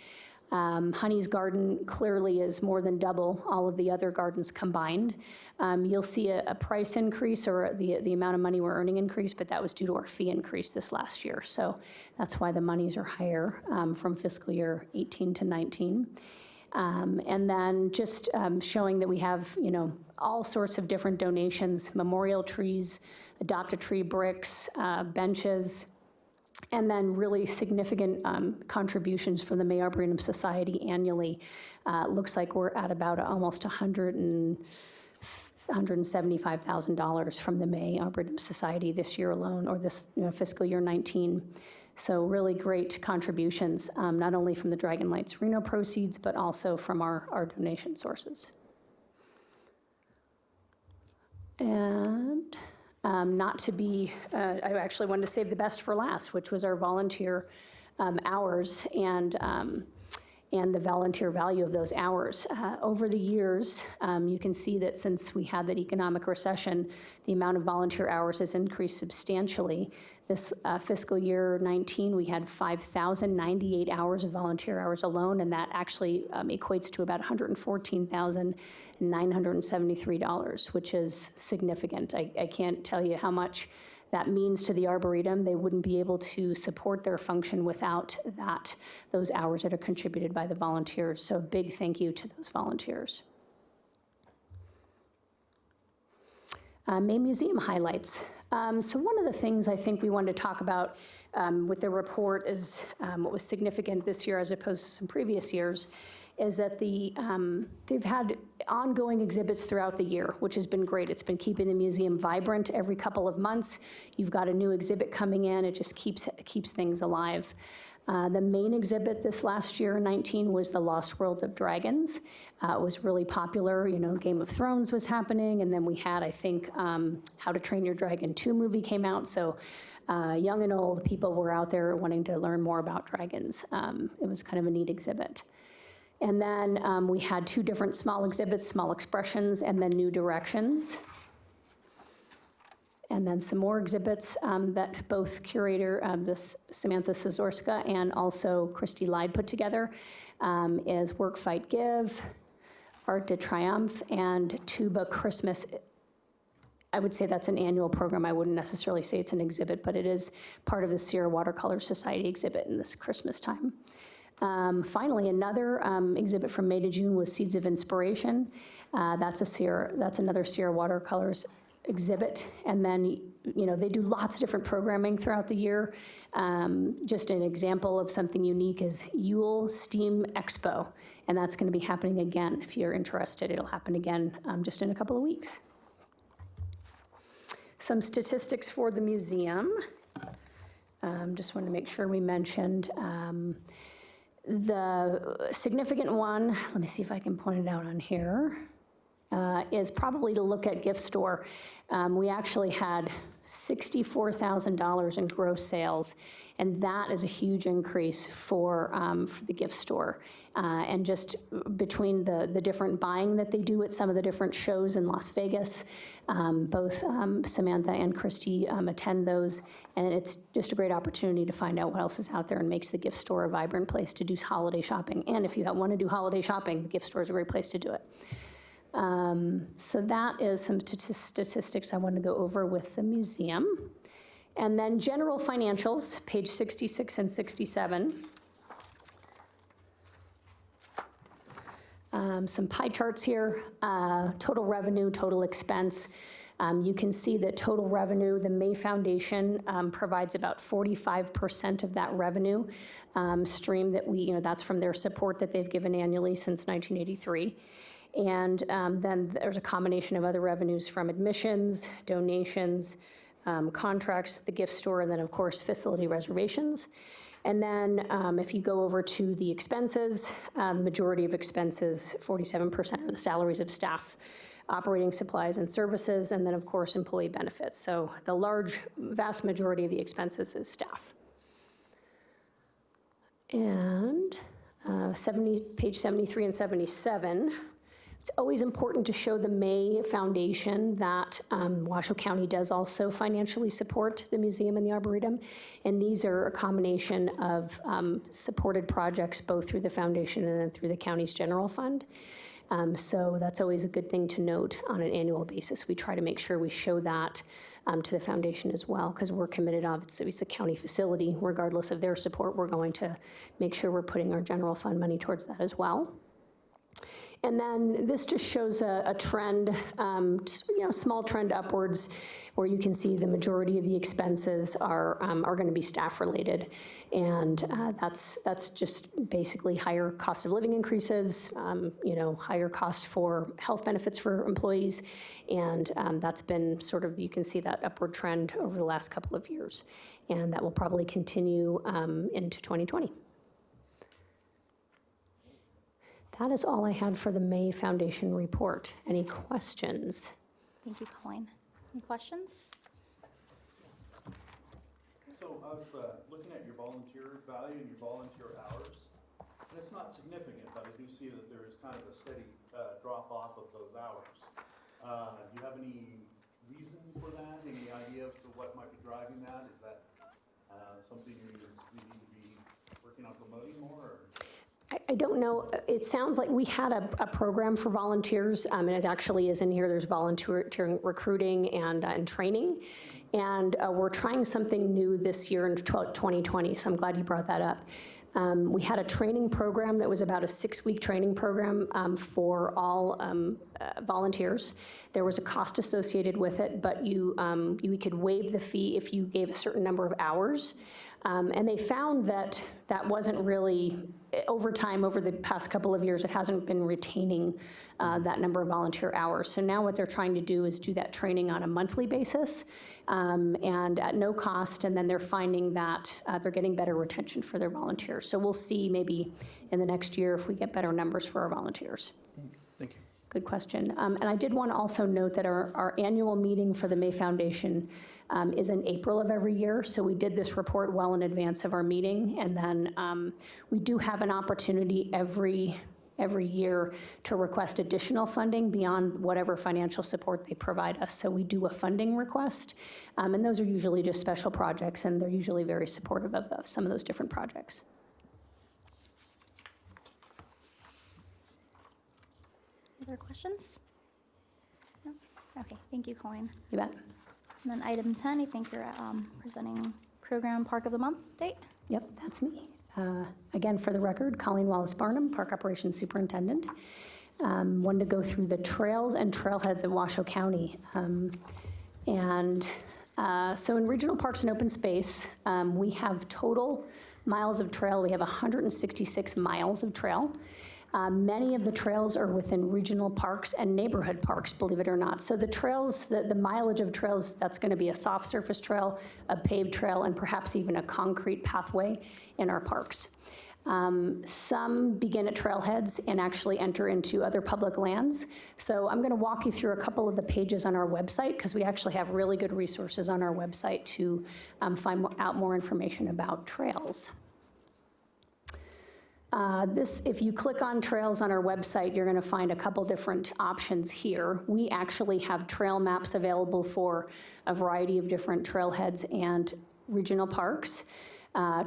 Honey's garden clearly is more than double all of the other gardens combined. You'll see a price increase, or the amount of money we're earning increase, but that was due to our fee increase this last year. So that's why the monies are higher from fiscal year 18 to 19. And then just showing that we have, all sorts of different donations: memorial trees, adopt-a-tree bricks, benches, and then really significant contributions from the May Arboretum Society annually. Looks like we're at about almost $175,000 from the May Arboretum Society this year alone, or this fiscal year 19. So really great contributions, not only from the Dragon Lights Reno proceeds, but also from our donation sources. And not to be, I actually wanted to save the best for last, which was our volunteer hours and the volunteer value of those hours. Over the years, you can see that since we had that economic recession, the amount of volunteer hours has increased substantially. This fiscal year 19, we had 5,098 hours of volunteer hours alone, and that actually equates to about $114,973, which is significant. I can't tell you how much that means to the Arboretum. They wouldn't be able to support their function without those hours that are contributed by the volunteers. So big thank you to those volunteers. May Museum highlights. So one of the things I think we wanted to talk about with the report is what was significant this year as opposed to some previous years is that they've had ongoing exhibits throughout the year, which has been great. It's been keeping the museum vibrant every couple of months. You've got a new exhibit coming in. It just keeps things alive. The main exhibit this last year, 19, was The Lost World of Dragons. It was really popular. You know, Game of Thrones was happening, and then we had, I think, How to Train Your Dragon 2 movie came out, so young and old people were out there wanting to learn more about dragons. It was kind of a neat exhibit. And then we had 2 different small exhibits, Small Expressions and then New Directions. And then some more exhibits that both curator Samantha Szorska and also Christy Lyde put together is Work, Fight, Give, Art de Triomphe, and Tuba Christmas. I would say that's an annual program. I wouldn't necessarily say it's an exhibit, but it is part of the Sierra Watercolor Society exhibit in this Christmas time. Finally, another exhibit from May to June was Seeds of Inspiration. That's another Sierra Watercolors exhibit. And then, you know, they do lots of different programming throughout the year. Just an example of something unique is Yule Steam Expo, and that's going to be happening again. If you're interested, it'll happen again just in a couple of weeks. Some statistics for the museum. Just wanted to make sure we mentioned the significant one, let me see if I can point it out on here, is probably to look at gift store. We actually had $64,000 in gross sales, and that is a huge increase for the gift store. And just between the different buying that they do at some of the different shows in Las Vegas, both Samantha and Christy attend those, and it's just a great opportunity to find out what else is out there and makes the gift store a vibrant place to do holiday shopping. And if you want to do holiday shopping, the gift store is a great place to do it. So that is some statistics I wanted to go over with the museum. And then general financials, page 66 and 67. Some pie charts here, total revenue, total expense. You can see that total revenue, the May Foundation provides about 45% of that revenue stream that that's from their support that they've given annually since 1983. And then there's a combination of other revenues from admissions, donations, contracts, the gift store, and then, of course, facility reservations. And then if you go over to the expenses, the majority of expenses, 47% are the salaries of staff, operating supplies and services, and then, of course, employee benefits. So the vast majority of the expenses is staff. And page 73 and 77. It's always important to show the May Foundation that Washoe County does also financially support the museum and the Arboretum. And these are a combination of supported projects both through the foundation and then through the county's general fund. So that's always a good thing to note on an annual basis. We try to make sure we show that to the foundation as well, because we're committed, obviously, it's a county facility. Regardless of their support, we're going to make sure we're putting our general fund money towards that as well. And then this just shows a trend, small trend upwards, where you can see the majority of the expenses are going to be staff related, and that's just basically higher cost of living increases, higher cost for health benefits for employees, and that's been sort of, you can see that upward trend over the last couple of years, and that will probably continue into 2020. That is all I had for the May Foundation report. Any questions? Thank you, Colleen. Any questions? So I was looking at your volunteer value and your volunteer hours, and it's not significant, but I do see that there is kind of a steady drop off of those hours. Do you have any reason for that? Any idea as to what might be driving that? Is that something you need to be working on promoting more? Or? I don't know. It sounds like we had a program for volunteers, and it actually is in here. There's volunteering recruiting and training, and we're trying something new this year in 2020, so I'm glad you brought that up. We had a training program that was about a 6-week training program for all volunteers. There was a cost associated with it, but you could waive the fee if you gave a certain number of hours. And they found that that wasn't really, over time, over the past couple of years, it hasn't been retaining that number of volunteer hours. So now what they're trying to do is do that training on a monthly basis and at no cost, and then they're finding that they're getting better retention for their volunteers. So we'll see maybe in the next year if we get better numbers for our volunteers. Thank you. Good question. And I did want to also note that our annual meeting for the May Foundation is in April of every year. So we did this report well in advance of our meeting. And then we do have an opportunity every year to request additional funding beyond whatever financial support they provide us. So we do a funding request. And those are usually just special projects, and they're usually very supportive of some of those different projects. Other questions? No? Okay, thank you, Colleen. You bet. And then item 10, I think you're presenting Program Park of the Month date. Yep, that's me. Again, for the record, Colleen Wallace-Barnum, Park Operations Superintendent. Wanted to go through the trails and trailheads of Washoe County. So in regional parks and open space, we have total miles of trail. We have 166 miles of trail. Many of the trails are within regional parks and neighborhood parks, believe it or not. So the trails, the mileage of trails, that's going to be a soft surface trail, a paved trail, and perhaps even a concrete pathway in our parks. Some begin at trailheads and actually enter into other public lands. So I'm going to walk you through a couple of the pages on our website, because we actually have really good resources on our website to find out more information about trails. If you click on trails on our website, you're going to find a couple different options here. We actually have trail maps available for a variety of different trailheads and regional parks.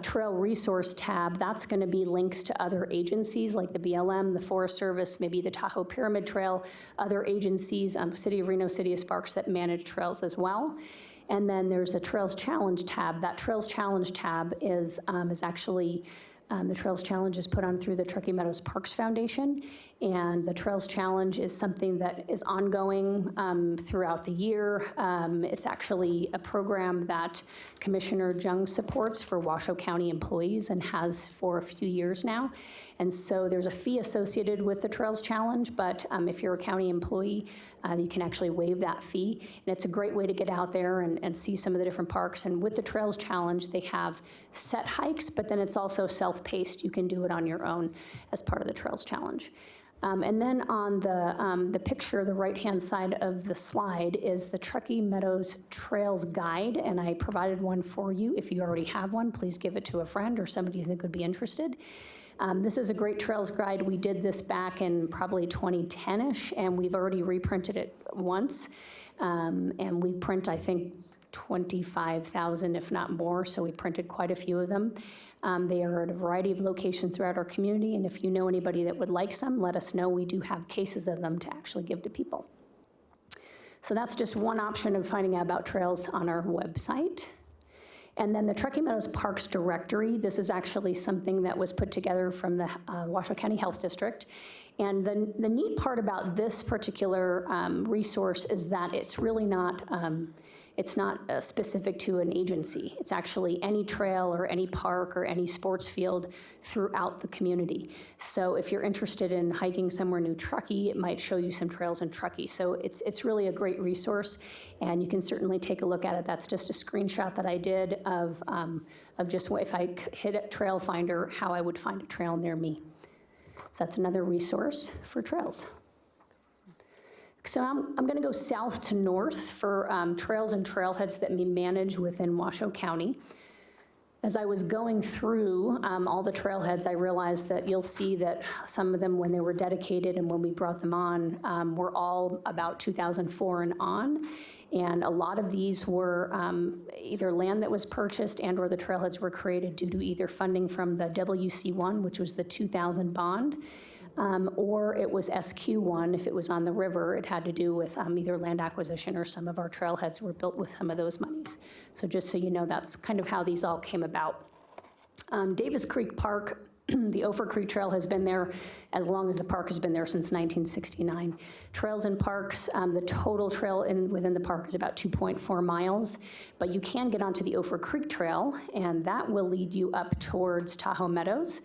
Trail resource tab, that's going to be links to other agencies like the BLM, the Forest Service, maybe the Tahoe Pyramid Trail, other agencies, City of Reno, City of Sparks that manage trails as well. And then there's a Trails Challenge tab. That Trails Challenge tab is actually the Trails Challenge is put on through the Truckee Meadows Parks Foundation, and the Trails Challenge is something that is ongoing throughout the year. It's actually a program that Commissioner Jung supports for Washoe County employees and has for a few years now. And so there's a fee associated with the Trails Challenge, but if you're a county employee, you can actually waive that fee. And it's a great way to get out there and see some of the different parks. And with the Trails Challenge, they have set hikes, but then it's also self-paced. You can do it on your own as part of the Trails Challenge. And then on the picture, the right-hand side of the slide is the Truckee Meadows Trails Guide, and I provided one for you. If you already have one, please give it to a friend or somebody you think would be interested. This is a great trails guide. We did this back in probably 2010-ish, and we've already reprinted it once. And we print, I think, 25,000, if not more, so we printed quite a few of them. They are at a variety of locations throughout our community, and if you know anybody that would like some, let us know. We do have cases of them to actually give to people. So that's just one option of finding out about trails on our website. And then the Truckee Meadows Parks Directory, this is actually something that was put together from the Washoe County Health District. And the neat part about this particular resource is that it's really not, it's not specific to an agency. It's actually any trail or any park or any sports field throughout the community. So if you're interested in hiking somewhere new Truckee, it might show you some trails in Truckee. So it's really a great resource, and you can certainly take a look at it. That's just a screenshot that I did of just if I hit a trail finder, how I would find a trail near me. So that's another resource for trails. So I'm going to go south to north for trails and trailheads that we manage within Washoe County. As I was going through all the trailheads, I realized that you'll see that some of them, when they were dedicated and when we brought them on, were all about 2004 and on. And a lot of these were either land that was purchased and or the trailheads were created due to either funding from the WC1, which was the 2000 bond, or it was SQ1. If it was on the river, it had to do with either land acquisition, or some of our trailheads were built with some of those monies. So just so you know, that's kind of how these all came about. Davis Creek Park, the Ophir Creek Trail has been there as long as the park has been there, since 1969. Trails and parks, the total trail within the park is about 2.4 miles, but you can get onto the Ophir Creek Trail, and that will lead you up towards Tahoe Meadows.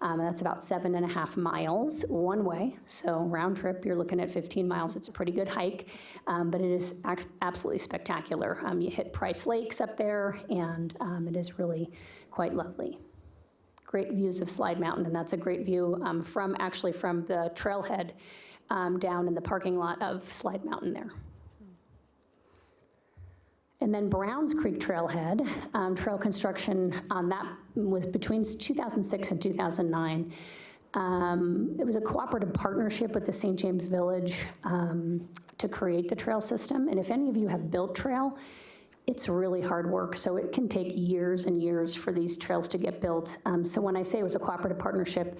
That's about 7.5 miles one way, so round trip, you're looking at 15 miles. It's a pretty good hike, but it is absolutely spectacular. You hit Price Lakes up there, and it is really quite lovely. Great views of Slide Mountain, and that's a great view from the trailhead down in the parking lot of Slide Mountain there. And then Browns Creek Trailhead, trail construction on that was between 2006 and 2009. It was a cooperative partnership with the St. James Village to create the trail system. And if any of you have built trail, it's really hard work, so it can take years and years for these trails to get built. So when I say it was a cooperative partnership,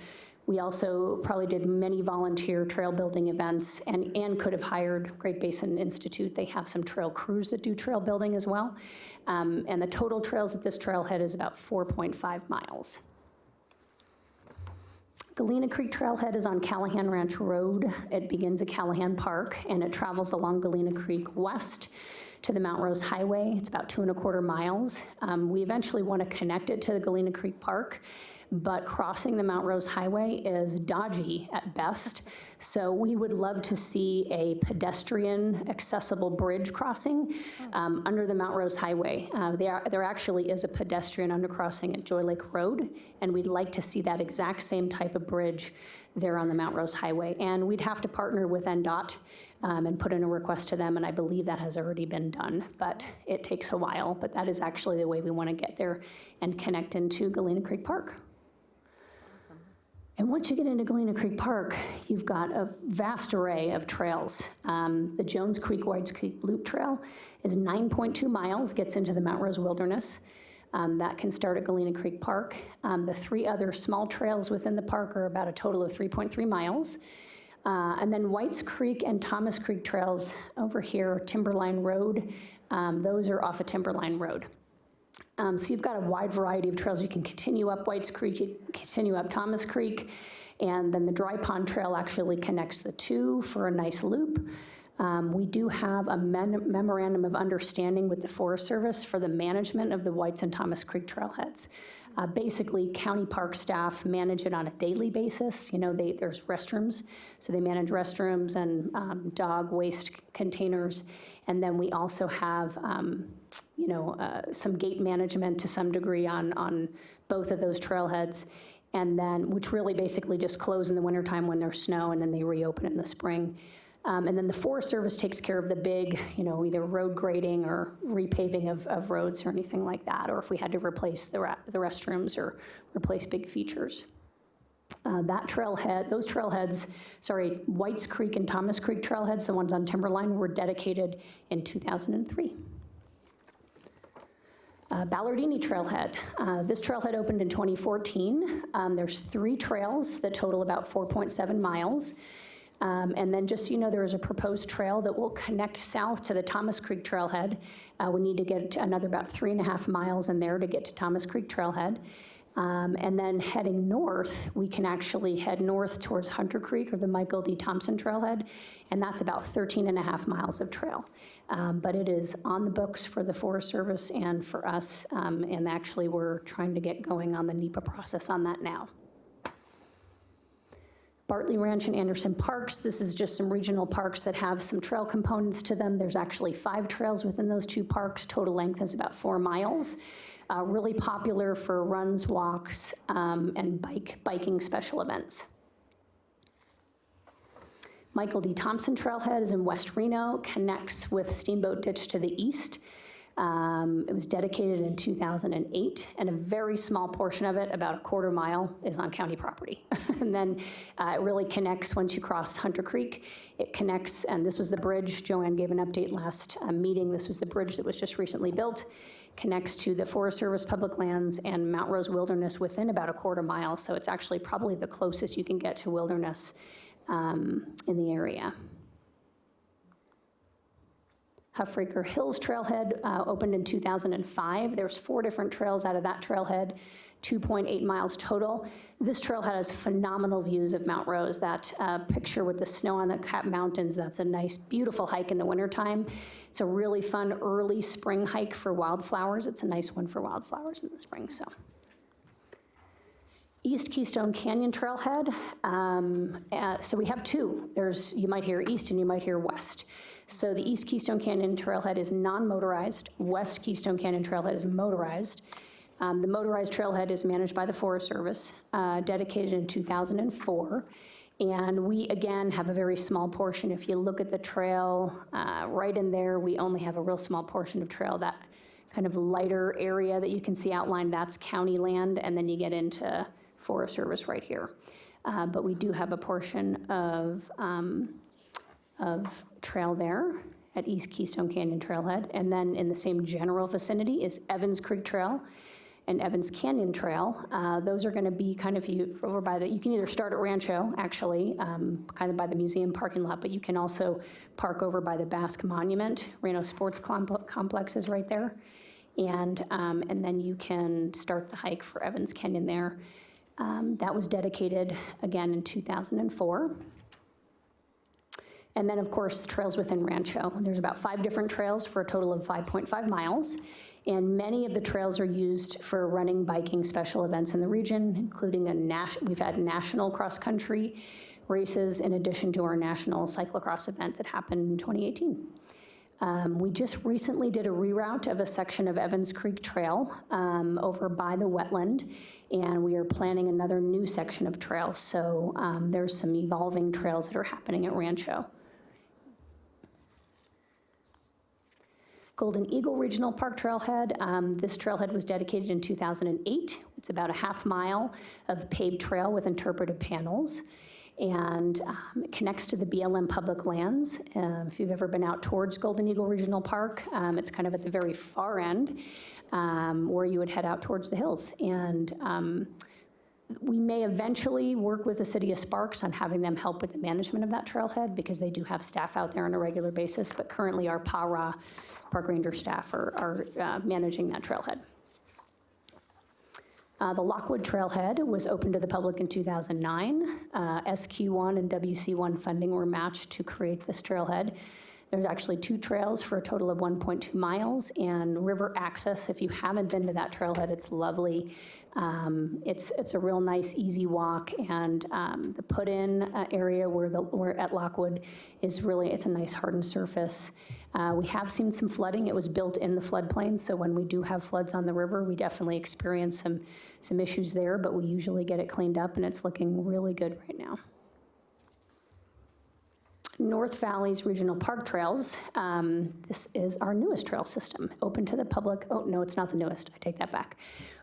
we also probably did many volunteer trail building events and could have hired Great Basin Institute. They have some trail crews that do trail building as well. And the total trails at this trailhead is about 4.5 miles. Galena Creek Trailhead is on Callahan Ranch Road. It begins at Callahan Park, and it travels along Galena Creek west to the Mount Rose Highway. It's about 2.25 miles. We eventually want to connect it to the Galena Creek Park, but crossing the Mount Rose Highway is dodgy at best. So we would love to see a pedestrian accessible bridge crossing under the Mount Rose Highway. There actually is a pedestrian undercrossing at Joy Lake Road, and we'd like to see that exact same type of bridge there on the Mount Rose Highway. And we'd have to partner with NDOT and put in a request to them, and I believe that has already been done, but it takes a while. But that is actually the way we want to get there and connect into Galena Creek Park. And once you get into Galena Creek Park, you've got a vast array of trails. The Jones Creek Whites Creek Loop Trail is 9.2 miles, gets into the Mount Rose Wilderness. That can start at Galena Creek Park. The 3 other small trails within the park are about a total of 3.3 miles. And then Whites Creek and Thomas Creek trails over here, Timberline Road, those are off of Timberline Road. So you've got a wide variety of trails. You can continue up Whites Creek, you can continue up Thomas Creek, and then the Dry Pond Trail actually connects the two for a nice loop. We do have a memorandum of understanding with the Forest Service for the management of the Whites and Thomas Creek trailheads. Basically, county park staff manage it on a daily basis. You know, there's restrooms, so they manage restrooms and dog waste containers. And then we also have, some gate management to some degree on both of those trailheads. And then, which really basically just close in the wintertime when there's snow, and then they reopen in the spring. And then the Forest Service takes care of the big, either road grading or repaving of roads or anything like that, or if we had to replace the restrooms or replace big features. Those trailheads, Whites Creek and Thomas Creek trailheads, the ones on Timberline, were dedicated in 2003. Ballardini Trailhead. This trailhead opened in 2014. There's 3 trails that total about 4.7 miles. And then just so you know, there is a proposed trail that will connect south to the Thomas Creek Trailhead. We need to get another about 3.5 miles in there to get to Thomas Creek Trailhead. And then heading north, we can actually head north towards Hunter Creek or the Michael D. Thompson Trailhead, and that's about 13.5 miles of trail. But it is on the books for the Forest Service and for us, and actually we're trying to get going on the NEPA process on that now. Bartley Ranch and Anderson Parks. This is just some regional parks that have some trail components to them. There's actually 5 trails within those 2 parks. Total length is about 4 miles. Really popular for runs, walks, and biking special events. Michael D. Thompson Trailhead is in West Reno, connects with Steamboat Ditch to the east. It was dedicated in 2008, and a very small portion of it, about a 1/4 mile, is on county property. And then it really connects once you cross Hunter Creek. It connects, and this was the bridge. Joanne gave an update last meeting. This was the bridge that was just recently built. Connects to the Forest Service public lands and Mount Rose Wilderness within about a 1/4 mile. So it's actually probably the closest you can get to wilderness in the area. Huffraker Hills Trailhead opened in 2005. There's 4 different trails out of that trailhead, 2.8 miles total. This trailhead has phenomenal views of Mount Rose. That picture with the snow on the Cap Mountains, that's a nice, beautiful hike in the wintertime. It's a really fun early spring hike for wildflowers. It's a nice one for wildflowers in the spring, so. East Keystone Canyon Trailhead. So we have 2. You might hear east and you might hear west. So the East Keystone Canyon Trailhead is non-motorized. West Keystone Canyon Trailhead is motorized. The motorized trailhead is managed by the Forest Service, dedicated in 2004. And we, again, have a very small portion. If you look at the trail right in there, we only have a real small portion of trail. That kind of lighter area that you can see outlined, that's county land, and then you get into Forest Service right here. But we do have a portion of trail there at East Keystone Canyon Trailhead. And then in the same general vicinity is Evans Creek Trail and Evans Canyon Trail. Those are gonna be kind of over by you can either start at Rancho, actually, kind of by the museum parking lot, but you can also park over by the Basque Monument. Reno Sports Complex is right there. And then you can start the hike for Evans Canyon there. That was dedicated, again, in 2004. And then, of course, the trails within Rancho. There's about 5 different trails for a total of 5.5 miles. And many of the trails are used for running, biking, special events in the region, including we've had national cross-country races in addition to our national cyclocross event that happened in 2018. We just recently did a reroute of a section of Evans Creek Trail over by the wetland, and we are planning another new section of trails. So there's some evolving trails that are happening at Rancho. Golden Eagle Regional Park Trailhead. This trailhead was dedicated in 2008. It's about a half mile of paved trail with interpretive panels. And it connects to the BLM public lands. If you've ever been out towards Golden Eagle Regional Park, it's kind of at the very far end where you would head out towards the hills. And we may eventually work with the city of Sparks on having them help with the management of that trailhead because they do have staff out there on a regular basis, but currently our PARA, Park Ranger staff, are managing that trailhead. The Lockwood Trailhead was open to the public in 2009. SQ1 and WC1 funding were matched to create this trailhead. There's actually 2 trails for a total of 1.2 miles, and river access. If you haven't been to that trailhead, it's lovely. It's a real nice, easy walk, and the put-in area where at Lockwood is really, it's a nice hardened surface. We have seen some flooding. It was built in the floodplain, so when we do have floods on the river, we definitely experience some issues there, but we usually get it cleaned up, and it's looking really good right now. North Valley's Regional Park Trails. This is our newest trail system, open to the public. Oh, no, it's not the newest. I take that back.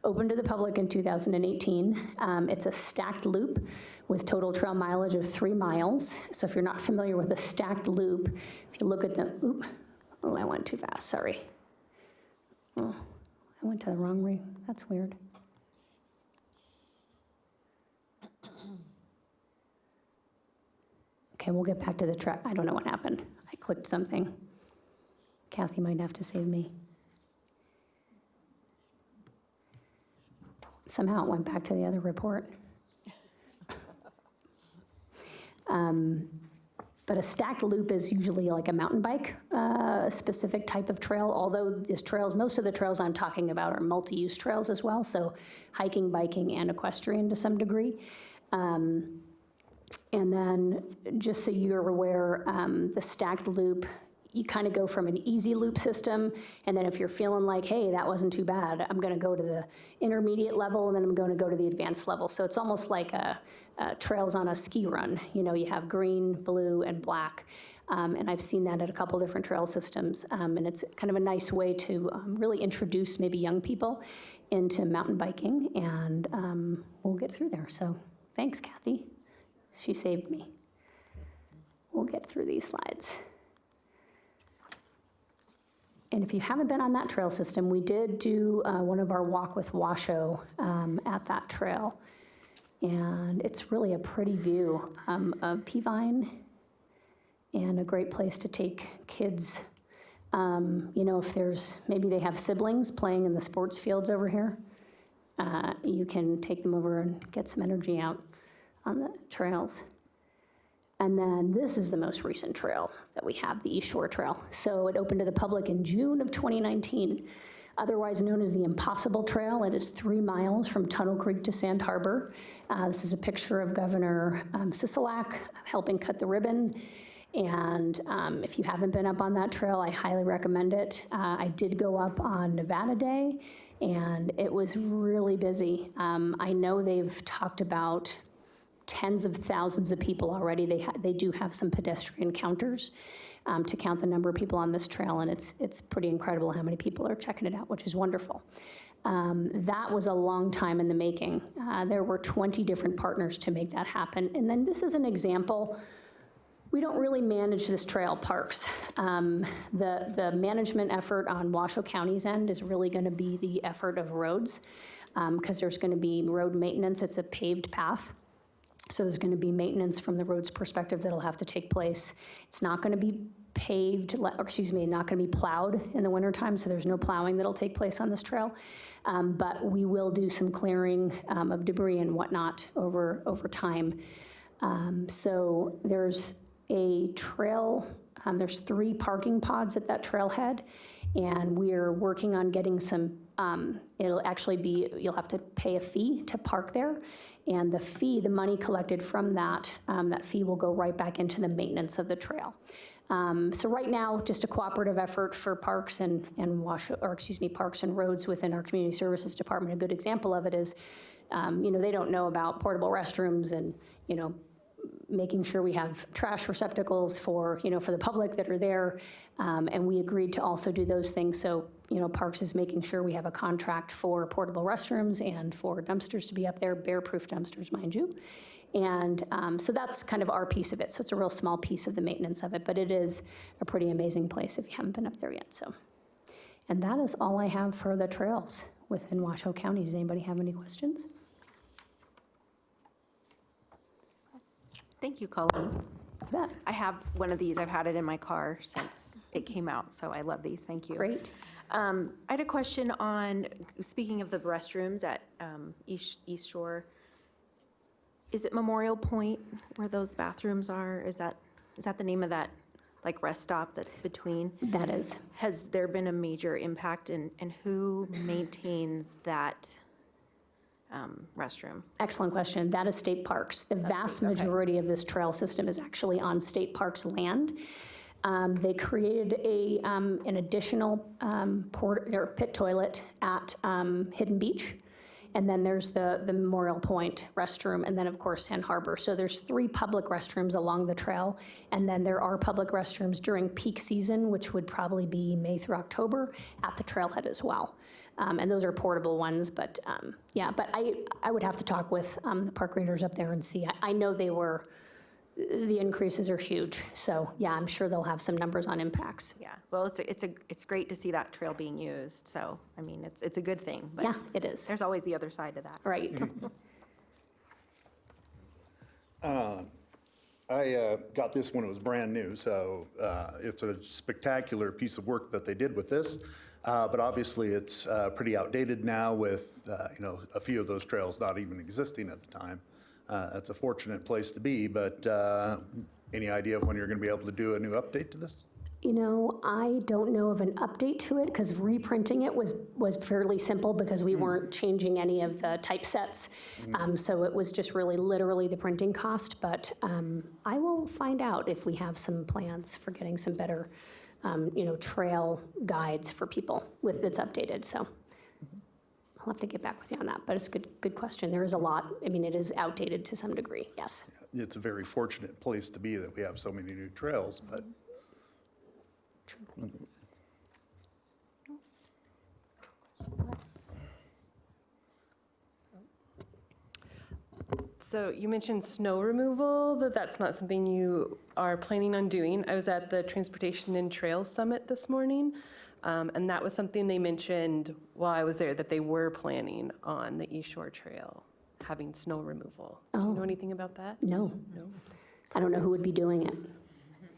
Open to the public in 2018. It's a stacked loop with total trail mileage of 3 miles. So if you're not familiar with a stacked loop, if you look at the, oh, I went too fast, sorry. Oh, I went to the wrong way. That's weird. Okay, we'll get back to the track. I don't know what happened. I clicked something. Kathy might have to save me. Somehow it went back to the other report. But a stacked loop is usually like a mountain bike, a specific type of trail, although these trails, most of the trails I'm talking about are multi-use trails as well, so hiking, biking, and equestrian to some degree. And then, just so you're aware, the stacked loop, you kind of go from an easy loop system, and then if you're feeling like, hey, that wasn't too bad, I'm going to go to the intermediate level, and then I'm going to go to the advanced level. So it's almost like trails on a ski run. You know, you have green, blue, and black. And I've seen that at a couple different trail systems. And it's kind of a nice way to really introduce maybe young people into mountain biking, and we'll get through there. So thanks, Kathy. She saved me. We'll get through these slides. And if you haven't been on that trail system, we did do one of our Walk with Washoe at that trail. And it's really a pretty view of Peavine and a great place to take kids You know, if there's, maybe they have siblings playing in the sports fields over here, you can take them over and get some energy out on the trails. And then this is the most recent trail that we have, the East Shore Trail. So it opened to the public in June of 2019, otherwise known as the Impossible Trail. It is 3 miles from Tunnel Creek to Sand Harbor. This is a picture of Governor Sisolak helping cut the ribbon. And if you haven't been up on that trail, I highly recommend it. I did go up on Nevada Day, and it was really busy. I know they've talked about tens of thousands of people already. They do have some pedestrian counters to count the number of people on this trail, and it's pretty incredible how many people are checking it out, which is wonderful. That was a long time in the making. There were 20 different partners to make that happen. And then this is an example. We don't really manage this trail, Parks. The management effort on Washoe County's end is really going to be the effort of roads, because there's going to be road maintenance. It's a paved path. So there's going to be maintenance from the road's perspective that'll have to take place. It's not going to be paved, or excuse me, not going to be plowed in the wintertime, so there's no plowing that'll take place on this trail. But we will do some clearing of debris and whatnot over time. So there's a trail, there's 3 parking pods at that trailhead, and we're working on getting some, it'll actually be, you'll have to pay a fee to park there, and the fee, the money collected from that, that fee will go right back into the maintenance of the trail. So right now, just a cooperative effort for Parks and Parks and Roads within our Community Services Department. A good example of it is, you know, they don't know about portable restrooms and, you know, making sure we have trash receptacles for, you know, for the public that are there. And we agreed to also do those things. So, you know, Parks is making sure we have a contract for portable restrooms and for dumpsters to be up there, bear-proof dumpsters, mind you. And so that's kind of our piece of it. So it's a real small piece of the maintenance of it, but it is a pretty amazing place if you haven't been up there yet. So, and that is all I have for the trails within Washoe County. Does anybody have any questions? Thank you, Colleen. You bet. I have one of these. I've had it in my car since it came out, so I love these. Thank you. Great. I had a question on, speaking of the restrooms at East Shore, is it Memorial Point where those bathrooms are? Is that the name of that, like, rest stop that's between? That is. Has there been a major impact, and who maintains that restroom? Excellent question. That is State Parks. The vast majority of this trail system is actually on State Parks land. They created an additional pit toilet at Hidden Beach. And then there's the Memorial Point restroom, and then, of course, Sand Harbor. So there's 3 public restrooms along the trail, and then there are public restrooms during peak season, which would probably be May through October, at the trailhead as well. And those are portable ones, but yeah, but I would have to talk with the park rangers up there and see. I know the increases are huge, so yeah, I'm sure they'll have some numbers on impacts. Yeah, well, it's great to see that trail being used, so, I mean, it's a good thing. But Yeah, it is. there's always the other side to that. Right. I got this when it was brand new, so it's a spectacular piece of work that they did with this. But obviously, it's pretty outdated now with, you know, a few of those trails not even existing at the time. That's a fortunate place to be, but any idea of when you're going to be able to do a new update to this? You know, I don't know of an update to it, because reprinting it was fairly simple, because we weren't changing any of the typesets. So it was just really literally the printing cost, but I will find out if we have some plans for getting some better, you know, trail guides for people that's updated, so. I'll have to get back with you on that, but it's a good question. There is a lot. I mean, it is outdated to some degree, yes. It's a very fortunate place to be that we have so many new trails, but. So you mentioned snow removal, that's not something you are planning on doing. I was at the Transportation and Trails Summit this morning, and that was something they mentioned while I was there, that they were planning on the East Shore Trail having snow removal. Do you know anything about that? No. No? I don't know who would be doing it.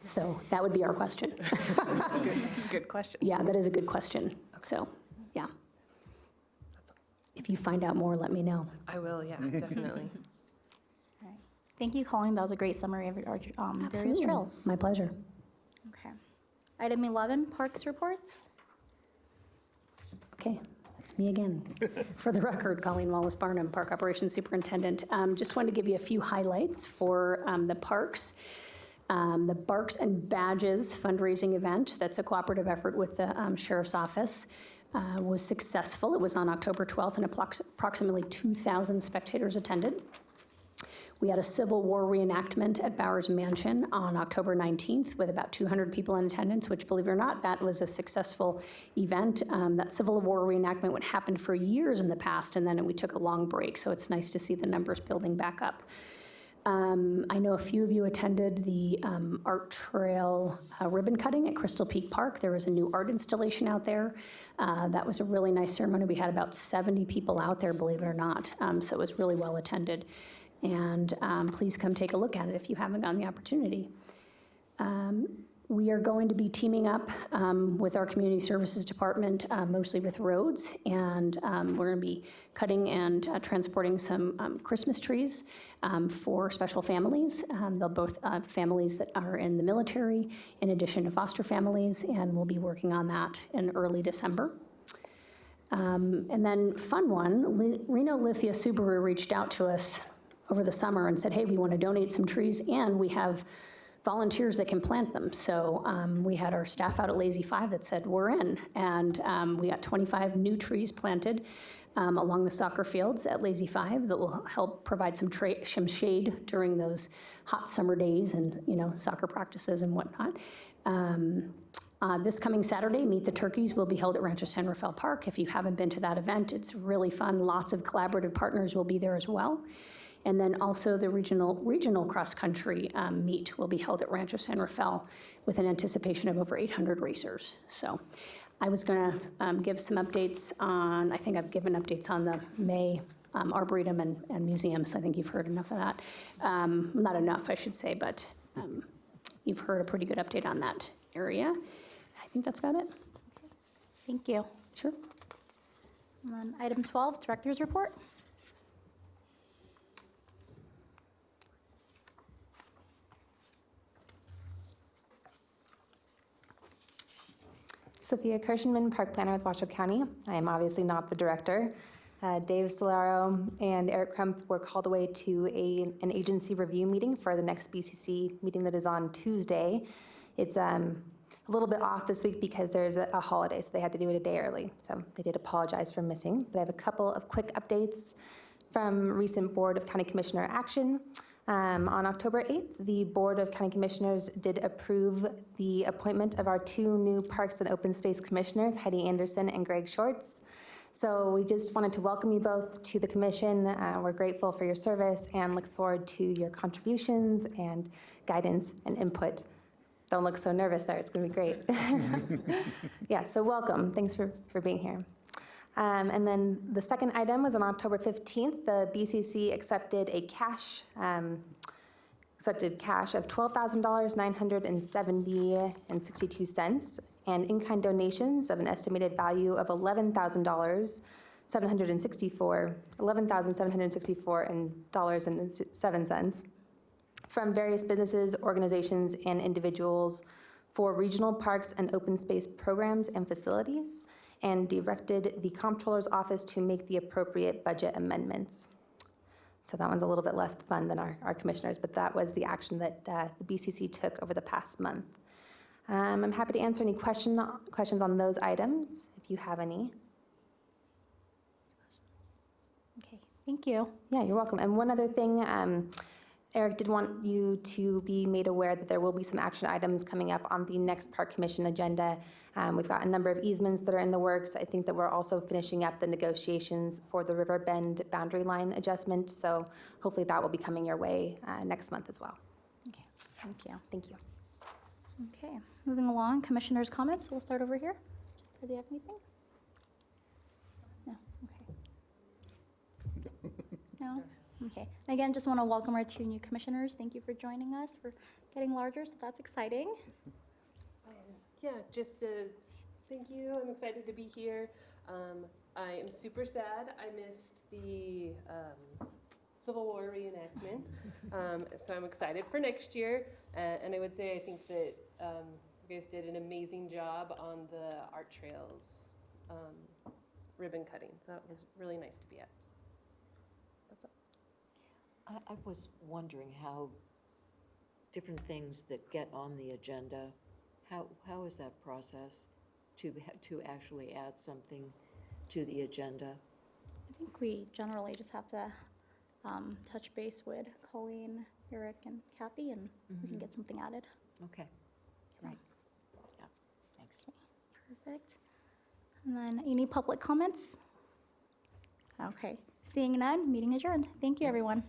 So that would be our question. That's a good question. Yeah, that is a good question. So, yeah. If you find out more, let me know. I will, yeah, definitely. All right. Thank you, Colleen. That was a great summary of our various Absolutely. trails. My pleasure. Okay. Item 11, parks reports. Okay, that's me again. For the record, Colleen Wallace Barnum, Park Operations Superintendent. Just wanted to give you a few highlights for the parks. The Barks and Badges fundraising event, that's a cooperative effort with the Sheriff's Office, was successful. It was on October 12th, and approximately 2,000 spectators attended. We had a Civil War reenactment at Bowers Mansion on October 19th with about 200 people in attendance, which, believe it or not, that was a successful event. That Civil War reenactment would happen for years in the past, and then we took a long break, so it's nice to see the numbers building back up. I know a few of you attended the art trail ribbon cutting at Crystal Peak Park. There was a new art installation out there. That was a really nice ceremony. We had about 70 people out there, believe it or not, so it was really well attended. And please come take a look at it if you haven't gotten the opportunity. We are going to be teaming up with our community services department, mostly with roads, and we're going to be cutting and transporting some Christmas trees for special families. They'll both families that are in the military, in addition to foster families, and we'll be working on that in early December. And then, fun one, Reno Lithia Subaru reached out to us over the summer and said, hey, we want to donate some trees, and we have volunteers that can plant them. So we had our staff out at Lazy 5 that said, we're in. And we got 25 new trees planted along the soccer fields at Lazy 5 that will help provide some shade during those hot summer days and, soccer practices and whatnot. This coming Saturday, Meet the Turkeys will be held at Rancho San Rafael Park. If you haven't been to that event, it's really fun. Lots of collaborative partners will be there as well. And then also the regional cross-country meet will be held at Rancho San Rafael with an anticipation of over 800 racers. So I was going to give some updates on, I think I've given updates on the May Arboretum and museum, so I think you've heard enough of that. Not enough, I should say, but you've heard a pretty good update on that area. I think that's about it. Okay. Thank you. Sure. And then item 12, director's report. Sophia Kirschenman, Park Planner with Washoe County. I am obviously not the director. Dave Solaro and Eric Crump were called away to an agency review meeting for the next BCC meeting that is on Tuesday. It's a little bit off this week because there's a holiday, so they had to do it a day early. So they did apologize for missing. But I have a couple of quick updates from recent Board of County Commissioner action. On October 8th, the Board of County Commissioners did approve the appointment of our two new Parks and Open Space Commissioners, Heidi Anderson and Greg Shorts. So we just wanted to welcome you both to the commission. We're grateful for your service and look forward to your contributions and guidance and input. Don't look so nervous there, it's gonna be great. Yeah, so welcome, thanks for being here. And then the second item was on October 15th, the BCC accepted a cash of $12,970.62 and in-kind donations of an estimated value of $11,764.07 from various businesses, organizations, and individuals for regional parks and open space programs and facilities, and directed the Comptroller's Office to make the appropriate budget amendments. So that one's a little bit less fun than our commissioners, but that was the action that the BCC took over the past month. I'm happy to answer any questions on those items, if you have any. Okay, thank you. Yeah, you're welcome. And one other thing, Eric did want you to be made aware that there will be some action items coming up on the next Park Commission agenda. We've got a number of easements that are in the works. I think that we're also finishing up the negotiations for the River Bend boundary line adjustment. So hopefully that will be coming your way next month as well. Okay, thank you. Thank you. Okay, moving along, commissioners' comments. We'll start over here. Does he have anything? No, okay. No? Okay, and again, just want to welcome our 2 new commissioners. Thank you for joining us. We're getting larger, so that's exciting. Yeah, just thank you. I'm excited to be here. I am super sad I missed the Civil War reenactment. So I'm excited for next year. And I would say I think that you guys did an amazing job on the art trails ribbon cutting. So it was really nice to be at. So that's all. I was wondering how different things that get on the agenda, how is that process to actually add something to the agenda? I think we generally just have to touch base with Colleen, Eric, and Kathy, and we can get something added. Okay, great. Yeah, thanks. Perfect. And then any public comments? Okay, seeing none, meeting adjourned. Thank you, everyone.